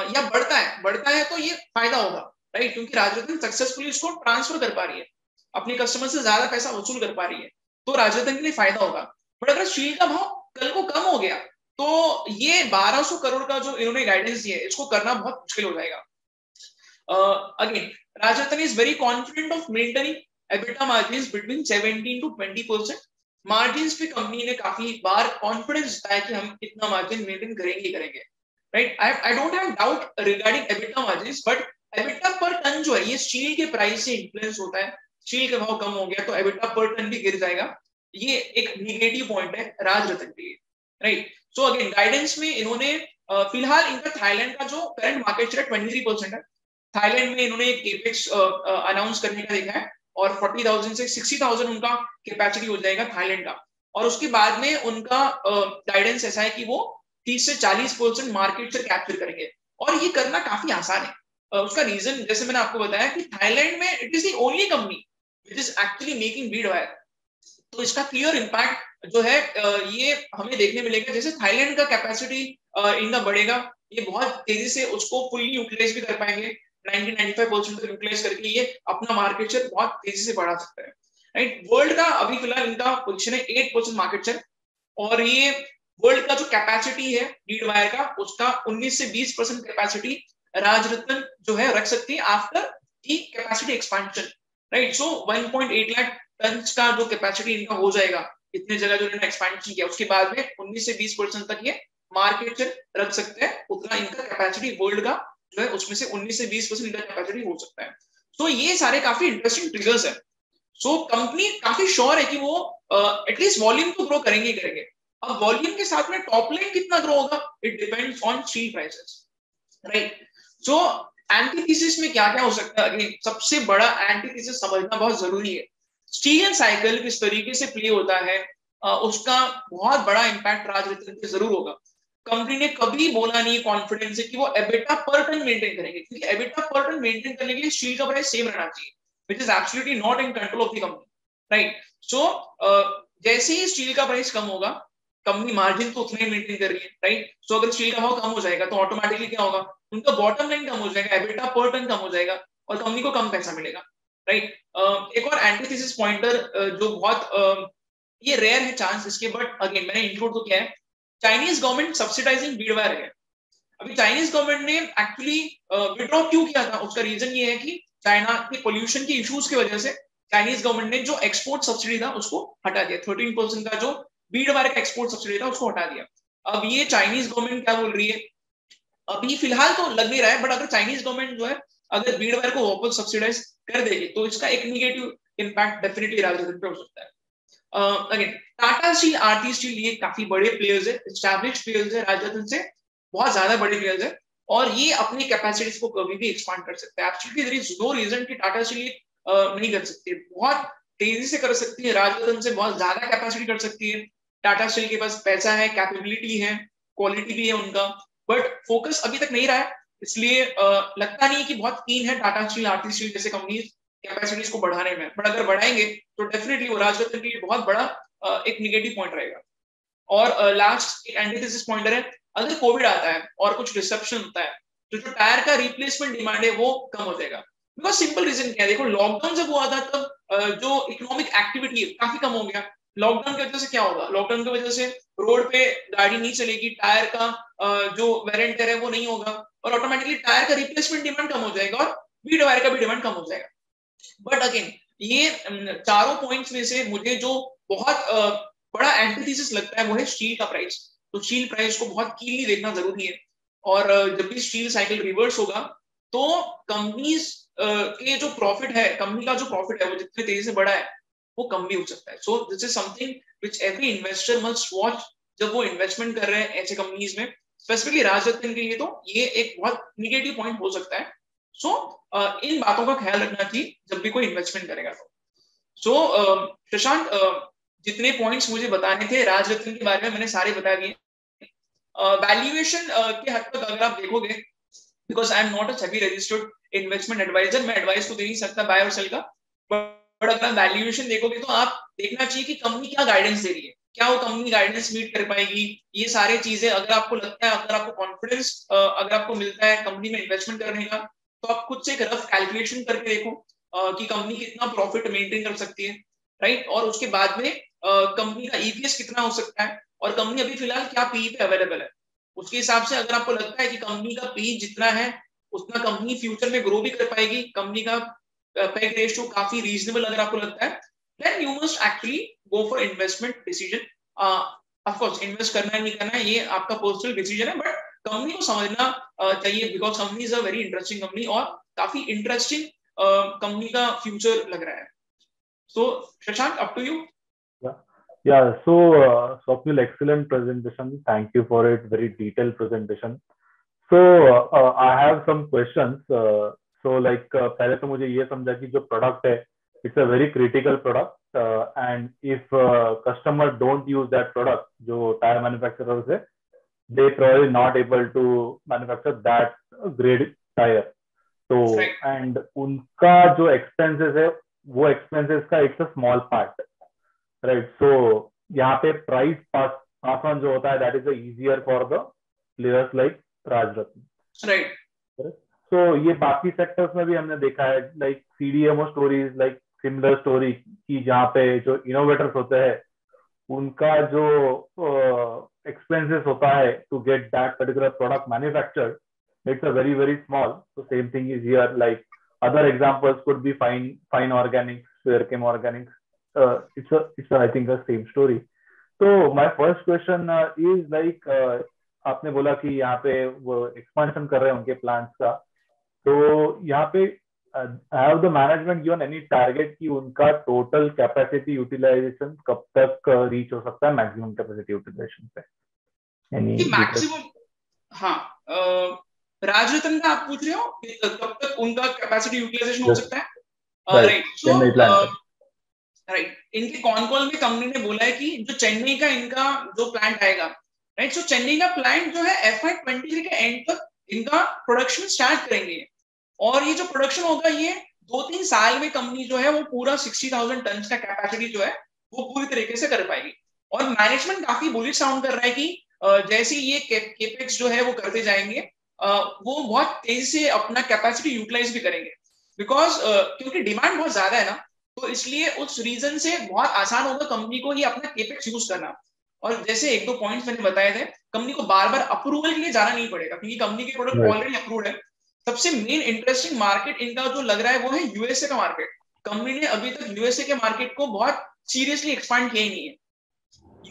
या बढ़ता है तो ये फायदा होगा, राइट, क्योंकि राजरतन सक्सेसफुली इसको ट्रांसफर कर पा रही है, अपने कस्टमर से ज्यादा पैसा वसूल कर पा रही है, तो राजरतन के लिए फायदा होगा। बट अगर स्टील का भाव कल को कम हो गया तो ये 1200 करोड़ का जो इन्होंने गाइडेंस दिया है इसको करना बहुत मुश्किल हो जाएगा। Again, Rajratan is very confident of maintaining EBITDA margins between 17 to 20%. Margin पे कंपनी ने काफी बार कॉन्फिडेंस जताया कि हम इतना मार्जिन मेंटेन करेंगे, right. I don't have doubt regarding EBITDA margin, but EBITDA पर टन जो है ये स्टील के प्राइस से इन्फ्लुएंस होता है। स्टील का भाव कम हो गया तो एबिटा पर टन भी गिर जाएगा। ये एक निगेटिव पॉइंट है राजरतन के लिए, राइट। सो अगेन गाइडेंस में इन्होंने फिलहाल इनका थाईलैंड का जो करंट मार्केट शेयर 23% है। थाईलैंड में इन्होंने केपेक्स अनाउंस करने का देखा है और 40,000 से 60,000 उनका कैपेसिटी हो जाएगा थाईलैंड का। और उसके बाद में उनका गाइडेंस ऐसा है कि वो 30 से 40% मार्केट शेयर कैप्चर करेंगे और ये करना काफी आसान है। उसका रीजन जैसे मैंने आपको बताया कि थाईलैंड में it is the only company which is actually making bead wire. तो इसका क्लियर इम्पैक्ट जो है ये हमें देखने मिलेगा। जैसे थाईलैंड का कैपेसिटी इनका बढ़ेगा, ये बहुत तेजी से उसको फुल्ली यूटिलाइज भी कर पाएंगे। 90-95% तक यूटिलाइज करके ये अपना मार्केट शेयर बहुत तेजी से बढ़ा सकता है, राइट। वर्ल्ड का अभी फिलहाल इनका पोजीशन है 8% मार्केट शेयर और ये वर्ल्ड का जो कैपेसिटी है बीड वायर का उसका 19 से 20% कैपेसिटी राजरत्न जो है रख सकती है after the capacity expansion, right. So 1.8 lakh tonne का जो कैपेसिटी इनका हो जाएगा इतने जगह जो इन्होंने एक्सपेंशन किया, उसके बाद में 19 से 20% तक ये मार्केट शेयर रख सकते हैं। उतना इनका कैपेसिटी वर्ल्ड का जो है उसमें से 19 से 20% इनका कैपेसिटी हो सकता है। तो ये सारे काफी इंटरेस्टिंग ट्रिगर्स है। सो कंपनी काफी श्योर है कि वो एटलीस्ट वॉल्यूम तो ग्रो करेंगे ही करेंगे। अब वॉल्यूम के साथ में टॉप लाइन कितना ग्रो होगा it depends on steel prices, right. So antithesis में क्या क्या हो सकता है, अगेन सबसे बड़ा एंटीथेसिस समझना बहुत जरूरी है। स्टील साइकिल किस तरीके से प्ले होता है उसका बहुत बड़ा इंपैक्ट राजरत्न पे जरूर होगा। कंपनी ने कभी बोला नहीं कॉन्फिडेंस है कि वो एबिटा पर टन मेंटेन करेंगे, क्योंकि एबिटा पर टन मेंटेन करने के लिए स्टील का प्राइस सेम रहना चाहिए which is absolutely not in control of the company, right? So जैसे ही स्टील का प्राइस कम होगा कंपनी मार्जिन तो उतना ही मेंटेन कर रही है, राइट। सो अगर स्टील का भाव कम हो जाएगा तो ऑटोमेटिकली क्या होगा, उनका बॉटम लाइन कम हो जाएगा, एबिटा पर टन कम हो जाएगा और कंपनी को कम पैसा मिलेगा, राइट। एक और एंटीथेसिस पॉइंटर जो बहुत ये रेयर है चांस इसके, बट अगेन मैंने इंक्लूड तो किया है। Chinese government subsidising Beed wire है। अभी चाइनीज गवर्नमेंट ने एक्चुअली विड्रॉ क्यों किया था, उसका रीजन ये है कि चाइना के पोल्यूशन के इश्यूज की वजह से चाइनीज गवर्नमेंट ने जो एक्सपोर्ट सब्सिडी था उसको हटा दिया। 13% का जो बीड वायर का एक्सपोर्ट सब्सिडी था उसको हटा दिया। अब ये चाइनीज गवर्नमेंट क्या बोल रही है, अभी फिलहाल तो लग नहीं रहा है, बट अगर चाइनीज गवर्नमेंट जो है अगर बीड वायर को वापस सब्सिडाइज कर देगी तो इसका एक निगेटिव इम्पैक्ट डेफिनेटली राजरत्न पे हो सकता है। अगेन टाटा स्टील, आरती स्टील ये काफी बड़े प्लेयर्स है, एस्टैब्लिश्ड प्लेयर्स है, राजरत्न से बहुत ज्यादा बड़े प्लेयर्स है और ये अपनी कैपेसिटीज को कभी भी एक्सपांड कर सकते हैं। Actually there is no reason कि टाटा स्टील नहीं कर सकती है, बहुत तेजी से कर सकती है, राजरत्न से बहुत ज्यादा कैपेसिटी कर सकती है। टाटा स्टील के पास पैसा है, कैपेबिलिटी है, क्वालिटी भी है उनका, बट फोकस अभी तक नहीं रहा है। इसलिए लगता नहीं कि बहुत कीन है टाटा स्टील, आरती स्टील जैसे कंपनीज कैपेसिटीज को बढ़ाने में, बट अगर बढ़ाएंगे तो डेफिनेटली वो राजरत्न के लिए बहुत बड़ा एक निगेटिव पॉइंट रहेगा। और लास्ट एक एंटीथेसिस पॉइंटर है, अगर कोविड आता है और कुछ डिसरप्शन होता है तो जो टायर का रिप्लेसमेंट डिमांड है वो कम हो जाएगा। बिकॉज सिंपल रीजन क्या है, देखो लॉकडाउन जब हुआ था तब जो इकोनॉमिक एक्टिविटी है काफी कम हो गया। लॉकडाउन की वजह से क्या होगा, लॉकडाउन की वजह से रोड पे गाड़ी नहीं चलेगी, टायर का जो वेर एंड टेयर है वो नहीं होगा और ऑटोमेटिकली टायर का रिप्लेसमेंट डिमांड कम हो जाएगा और बीड वायर का भी डिमांड कम हो जाएगा। बट अगेन ये चारों पॉइंट्स में से मुझे जो बहुत बड़ा एंटीथेसिस लगता है वो है स्टील का प्राइस। तो स्टील प्राइस को बहुत कीनली देखना जरूरी है और जब भी स्टील साइकिल रिवर्स होगा तो कंपनीज के जो प्रॉफिट है, कंपनी का जो प्रॉफिट है वो जितने तेजी से बढ़ा है वो कम भी हो सकता है। So this is something which every investor must watch जब वो इन्वेस्टमेंट कर रहे हैं ऐसे कंपनीज में, स्पेसिफिकली राजरत्न के लिए तो ये एक बहुत निगेटिव पॉइंट हो सकता है। सो इन बातों का ख्याल रखना चाहिए जब भी कोई इन्वेस्टमेंट करेगा तो। सो शशांक, जितने पॉइंट्स मुझे बताने थे राजरत्न के बारे में मैंने सारे बता दिए। वैल्यूएशन के हद तक अगर आप देखोगे, because I am not a SEBI registered investment adviser, मैं एडवाइस तो दे नहीं सकता बाय और सेल का, बट अगर वैल्यूएशन देखोगे तो आप देखना चाहिए कि कंपनी क्या गाइडेंस दे रही है, क्या वो कंपनी गाइडेंस मीट कर पाएगी। ये सारी चीजें अगर आपको लगता है, अगर आपको कॉन्फिडेंस अगर आपको मिलता है कंपनी में इन्वेस्टमेंट करने का, तो आप खुद से एक रफ कैलकुलेशन करके देखो कि कंपनी कितना प्रॉफिट मेंटेन कर सकती है, राइट। और उसके बाद में कंपनी का ईपीएस कितना हो सकता है और कंपनी अभी फिलहाल क्या पी पे अवेलेबल है, उसके हिसाब से अगर आपको लगता है कि कंपनी का पी जितना है उतना कंपनी फ्यूचर में ग्रो भी कर पाएगी, कंपनी का पेग रेशियो काफी रीजनेबल अगर आपको लगता है, then you must actually go for investment decision. Of course invest करना है नहीं करना है ये आपका पर्सनल डिसीजन है, बट कंपनी को समझना चाहिए, because company is a very interesting company और काफी इंटरेस्टिंग कंपनी का फ्यूचर लग रहा है. So Shashank, up to you. Yeah. Yeah. So, Swapnil, excellent presentation. Thank you for it. Very detailed presentation. So, I have some questions. So, like, पहले तो मुझे ये समझा कि जो product है, it's a very critical product. And if customer don't use that product, जो tire manufacturers है, they probably not able to manufacture that grade tire. So, and उनका जो expenses है, वो expenses का it's a small part, right? So यहाँ पे price pass on जो होता है, that is easier for the players like Rajratan. Right. So ये बाकी sectors में भी हमने देखा है, like CDMO stories, like similar story कि जहाँ पे जो innovators होते हैं, उनका जो expenses होता है to get that particular product manufactured, it's a very very small. So same thing is here. Like other examples could be fine organics, Fairchem organics. It's I think the same story. So my first question is like आपने बोला कि यहाँ पे वो expansion कर रहे हैं उनके plants का, तो यहाँ पे have the management given any target कि उनका total capacity utilization कब तक reach हो सकता है maximum capacity utilization पे? Maximum, हाँ, राजरतन का आप पूछ रहे हो कि कब तक उनका कैपेसिटी यूटिलाइजेशन हो सकता है? राइट. सो राइट, इनके कॉन कॉल में कंपनी ने बोला है कि जो चेन्नई का इनका जो प्लांट आएगा, राइट, सो चेन्नई का प्लांट जो है FY23 के एंड तक इनका प्रोडक्शन स्टार्ट करेंगे, और ये जो प्रोडक्शन होगा ये 2-3 साल में कंपनी जो है वो पूरा 60,000 टन का कैपेसिटी जो है वो पूरी तरीके से कर पाएगी. और मैनेजमेंट काफी बुलिश साउंड कर रहा है कि जैसे ये केपेक्स जो है वो करते जाएंगे, वो बहुत तेजी से अपना कैपेसिटी यूटिलाइज भी करेंगे, बिकॉज क्योंकि डिमांड बहुत ज्यादा है ना, तो इसलिए उस रीजन से बहुत आसान होगा कंपनी को ये अपना केपेक्स यूज करना. और जैसे 1-2 पॉइंट्स मैंने बताए थे, कंपनी को बार बार अप्रूवल के लिए जाना नहीं पड़ेगा क्योंकि कंपनी के प्रोडक्ट ऑलरेडी अप्रूव्ड है. सबसे मेन इंटरेस्टिंग मार्केट इनका जो लग रहा है वो है यूएसए का मार्केट. कंपनी ने अभी तक यूएसए के मार्केट को बहुत सीरियसली एक्सपांड किया ही नहीं है.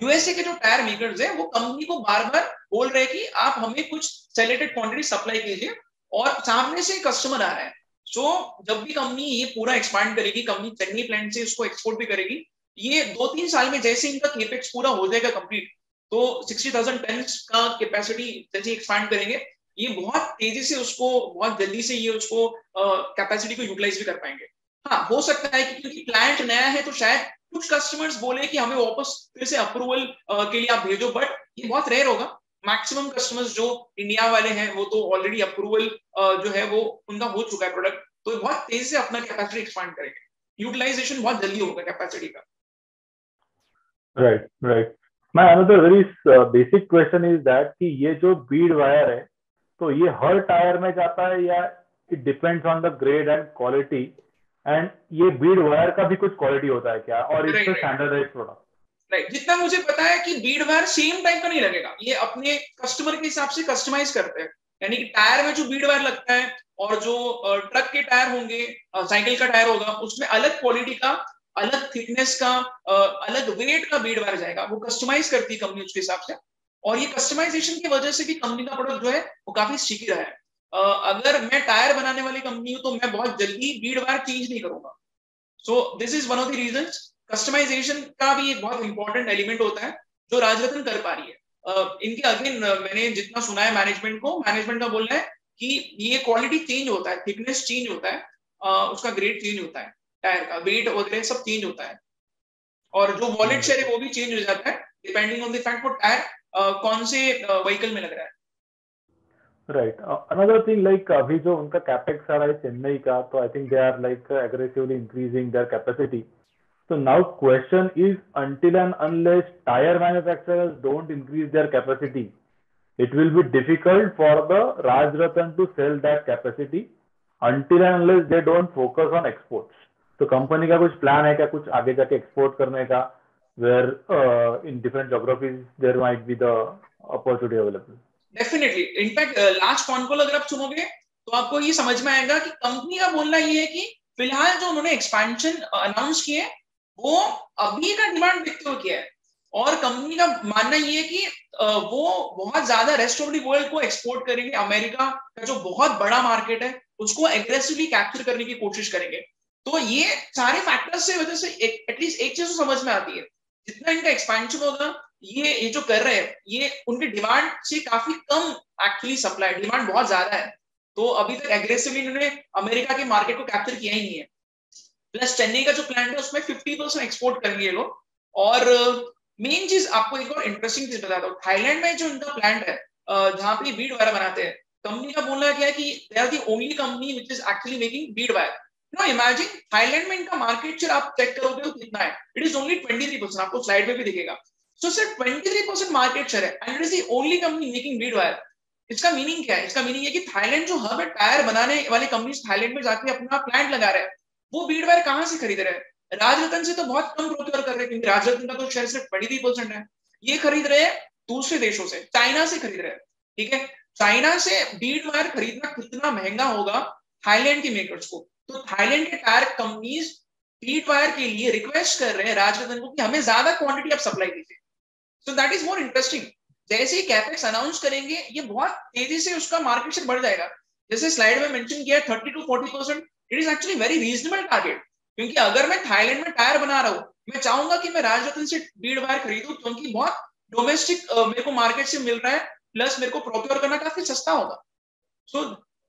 यूएसए के जो टायर मेकर्स हैं वो कंपनी को बार बार बोल रहे हैं कि आप हमें कुछ सेलेक्टेड क्वांटिटी सप्लाई कीजिए, और सामने से कस्टमर आ रहा है. सो जब भी कंपनी ये पूरा एक्सपांड करेगी, कंपनी चेन्नई प्लांट से उसको एक्सपोर्ट भी करेगी, ये 2-3 साल में जैसे इनका केपेक्स पूरा हो जाएगा कंप्लीट, तो 60,000 टन का कैपेसिटी जैसे एक्सपांड करेंगे, ये बहुत तेजी से उसको, बहुत जल्दी से ये उसको कैपेसिटी को यूटिलाइज भी कर पाएंगे. हाँ, हो सकता है कि क्योंकि प्लांट नया है तो शायद कुछ कस्टमर्स बोले कि हमें वापस फिर से अप्रूवल के लिए आप भेजो, बट ये बहुत रेयर होगा. मैक्सिमम कस्टमर्स जो इंडिया वाले हैं वो तो ऑलरेडी अप्रूवल जो है वो उनका हो चुका है प्रोडक्ट, तो बहुत तेजी से अपना कैपेसिटी एक्सपांड करेंगे. यूटिलाइजेशन बहुत जल्दी होगा कैपेसिटी का. Right. My another very basic question is that कि ये जो बीड वायर है, तो ये हर टायर में जाता है या it depends on the grade and quality, and ये बीड वायर का भी कुछ क्वालिटी होता है क्या, और it's a standardised product? Right, जितना मुझे पता है कि बीड वायर सेम टाइप का नहीं लगेगा, ये अपने कस्टमर के हिसाब से कस्टमाइज करते हैं. यानी कि टायर में जो बीड वायर लगता है और जो ट्रक के टायर होंगे, साइकिल का टायर होगा, उसमें अलग क्वालिटी का, अलग थिकनेस का, अलग वेट का बीड वायर जाएगा. वो कस्टमाइज करती है कंपनी उसके हिसाब से, और ये कस्टमाइजेशन की वजह से भी कंपनी का प्रोडक्ट जो है वो काफी स्टिकी रहा है. अगर मैं टायर बनाने वाली कंपनी हूं तो मैं बहुत जल्दी बीड वायर चेंज नहीं करूंगा. So this is one of the reasons. Customisation का भी एक बहुत इंपॉर्टेंट एलिमेंट होता है जो राजरतन कर पा रही है. इनके अगेन मैंने जितना सुना है मैनेजमेंट को, मैनेजमेंट का बोलना है कि ये क्वालिटी चेंज होता है, थिकनेस चेंज होता है, उसका ग्रेड चेंज होता है, टायर का वेट वगैरह सब चेंज होता है, और जो वॉलेट शेयर है वो भी चेंज हो जाता है डिपेंडिंग ऑन द फैक्ट वो टायर कौन से व्हीकल में लग रहा है. राइट. अनदर थिंग, लाइक अभी जो उनका कैपेक्स आ रहा है चेन्नई का, तो I think they are like aggressively increasing their capacity. So now question is, until and unless tire manufacturers don't increase their capacity, it will be difficult for the Rajratan to sell that capacity until and unless they don't focus on exports. तो company का कुछ plan है क्या, कुछ आगे जाके export करने का, where in different geographies there might be the opportunity available? Definitely. In fact last con call अगर आप सुनोगे तो आपको ये समझ में आएगा कि कंपनी का बोलना ये है कि फिलहाल जो उन्होंने एक्सपेंशन अनाउंस किए वो अभी का डिमांड देखते हुए किया है। और कंपनी का मानना ये है कि वो बहुत ज्यादा रेस्ट ऑफ द वर्ल्ड को एक्सपोर्ट करेंगे, अमेरिका का जो बहुत बड़ा मार्केट है उसको एग्रेसिवली कैप्चर करने की कोशिश करेंगे। तो ये सारे फैक्टर्स से वजह से एटलीस्ट एक चीज तो समझ में आती है, जितना इनका एक्सपेंशन होगा, ये जो कर रहे हैं ये उनकी डिमांड से काफी कम एक्चुअली सप्लाई, डिमांड बहुत ज्यादा है। तो अभी तक एग्रेसिवली इन्होंने अमेरिका के मार्केट को कैप्चर किया ही नहीं है। प्लस चेन्नई का जो प्लांट है उसमें 50% एक्सपोर्ट करेंगे ये लोग। और मेन चीज आपको एक और इंटरेस्टिंग चीज बताता हूँ, थाईलैंड में जो इनका प्लांट है जहाँ पे बीड वायर बनाते हैं, कंपनी का बोलना क्या है कि they are the only company which is actually making bead wire. No imagine Thailand में इनका मार्केट शेयर आप चेक करोगे तो कितना है, इट इज ओनली 23%, आपको स्लाइड में भी दिखेगा। सो सिर्फ 23% मार्केट शेयर है and it is the only company making bead wire. इसका मीनिंग क्या है? इसका मीनिंग है कि थाईलैंड जो हब है, टायर बनाने वाली कंपनी थाईलैंड में जाके अपना प्लांट लगा रहे हैं, वो बीड वायर कहाँ से खरीद रहे हैं? राजरतन से तो बहुत कम प्रोक्योर कर रहे हैं, क्योंकि राजरतन का तो शेयर सिर्फ 23% है। ये खरीद रहे हैं दूसरे देशों से, चाइना से खरीद रहे हैं। ठीक है, चाइना से बीड वायर खरीदना कितना महंगा होगा थाईलैंड के मेकर्स को। तो थाईलैंड के टायर कंपनीज बीड वायर के लिए रिक्वेस्ट कर रहे हैं राजरतन को कि हमें ज्यादा क्वांटिटी आप सप्लाई कीजिए। सो दैट इज मोर इंटरेस्टिंग। जैसे ही कैपेक्स अनाउंस करेंगे ये बहुत तेजी से उसका मार्केट शेयर बढ़ जाएगा। जैसे स्लाइड में मेंशन किया है 30 to 40%, it is actually very reasonable target. क्योंकि अगर मैं थाईलैंड में टायर बना रहा हूँ, मैं चाहूंगा कि मैं राजरतन से बीड वायर खरीदूं, क्योंकि बहुत डोमेस्टिक मेरे को मार्केट से मिल रहा है, प्लस मेरे को प्रोक्योर करना काफी सस्ता होगा। So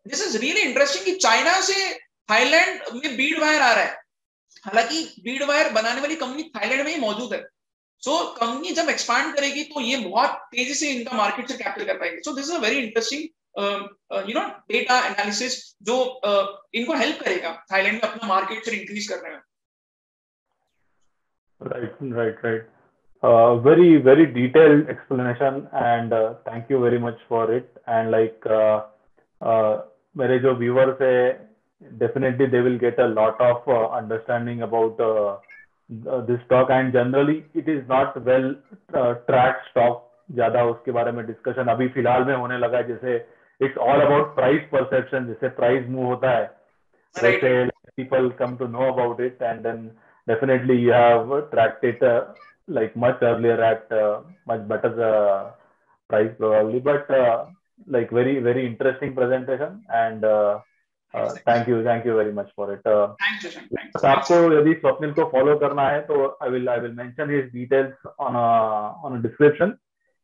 this is really interesting कि चाइना से थाईलैंड में बीड वायर आ रहा है, हालांकि बीड वायर बनाने वाली कंपनी थाईलैंड में ही मौजूद है। सो कंपनी जब एक्सपांड करेगी तो ये बहुत तेजी से इनका मार्केट से कैप्चर कर पाएगी। सो this is a very interesting data analysis जो इनको हेल्प करेगा थाईलैंड में अपना मार्केट शेयर इंक्रीज करने में। Right, right, right. Very, very detailed explanation, and thank you very much for it. And मेरे जो viewers है, definitely they will get a lot of understanding about this stock. And generally, it is not well tracked stock. ज़्यादा उसके बारे में discussion अभी फिलहाल में होने लगा है, जैसे it's all about price perception. जैसे price move होता है, राइट वैसे people come to know about it, and then definitely you have tracked it like much earlier at much better price probably, but like very, very interesting presentation, and thank you very much for it. Thank you बस thanks. आपको यदि स्वप्निल को follow करना है तो I will mention his details on a description.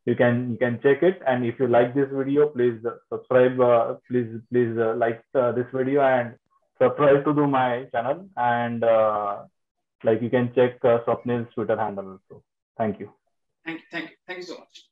You can check it, and if you like this video, please subscribe, please like this video and subscribe to my channel, and like you can check Swapnil's Twitter handle also. Thank you. Thank you so much.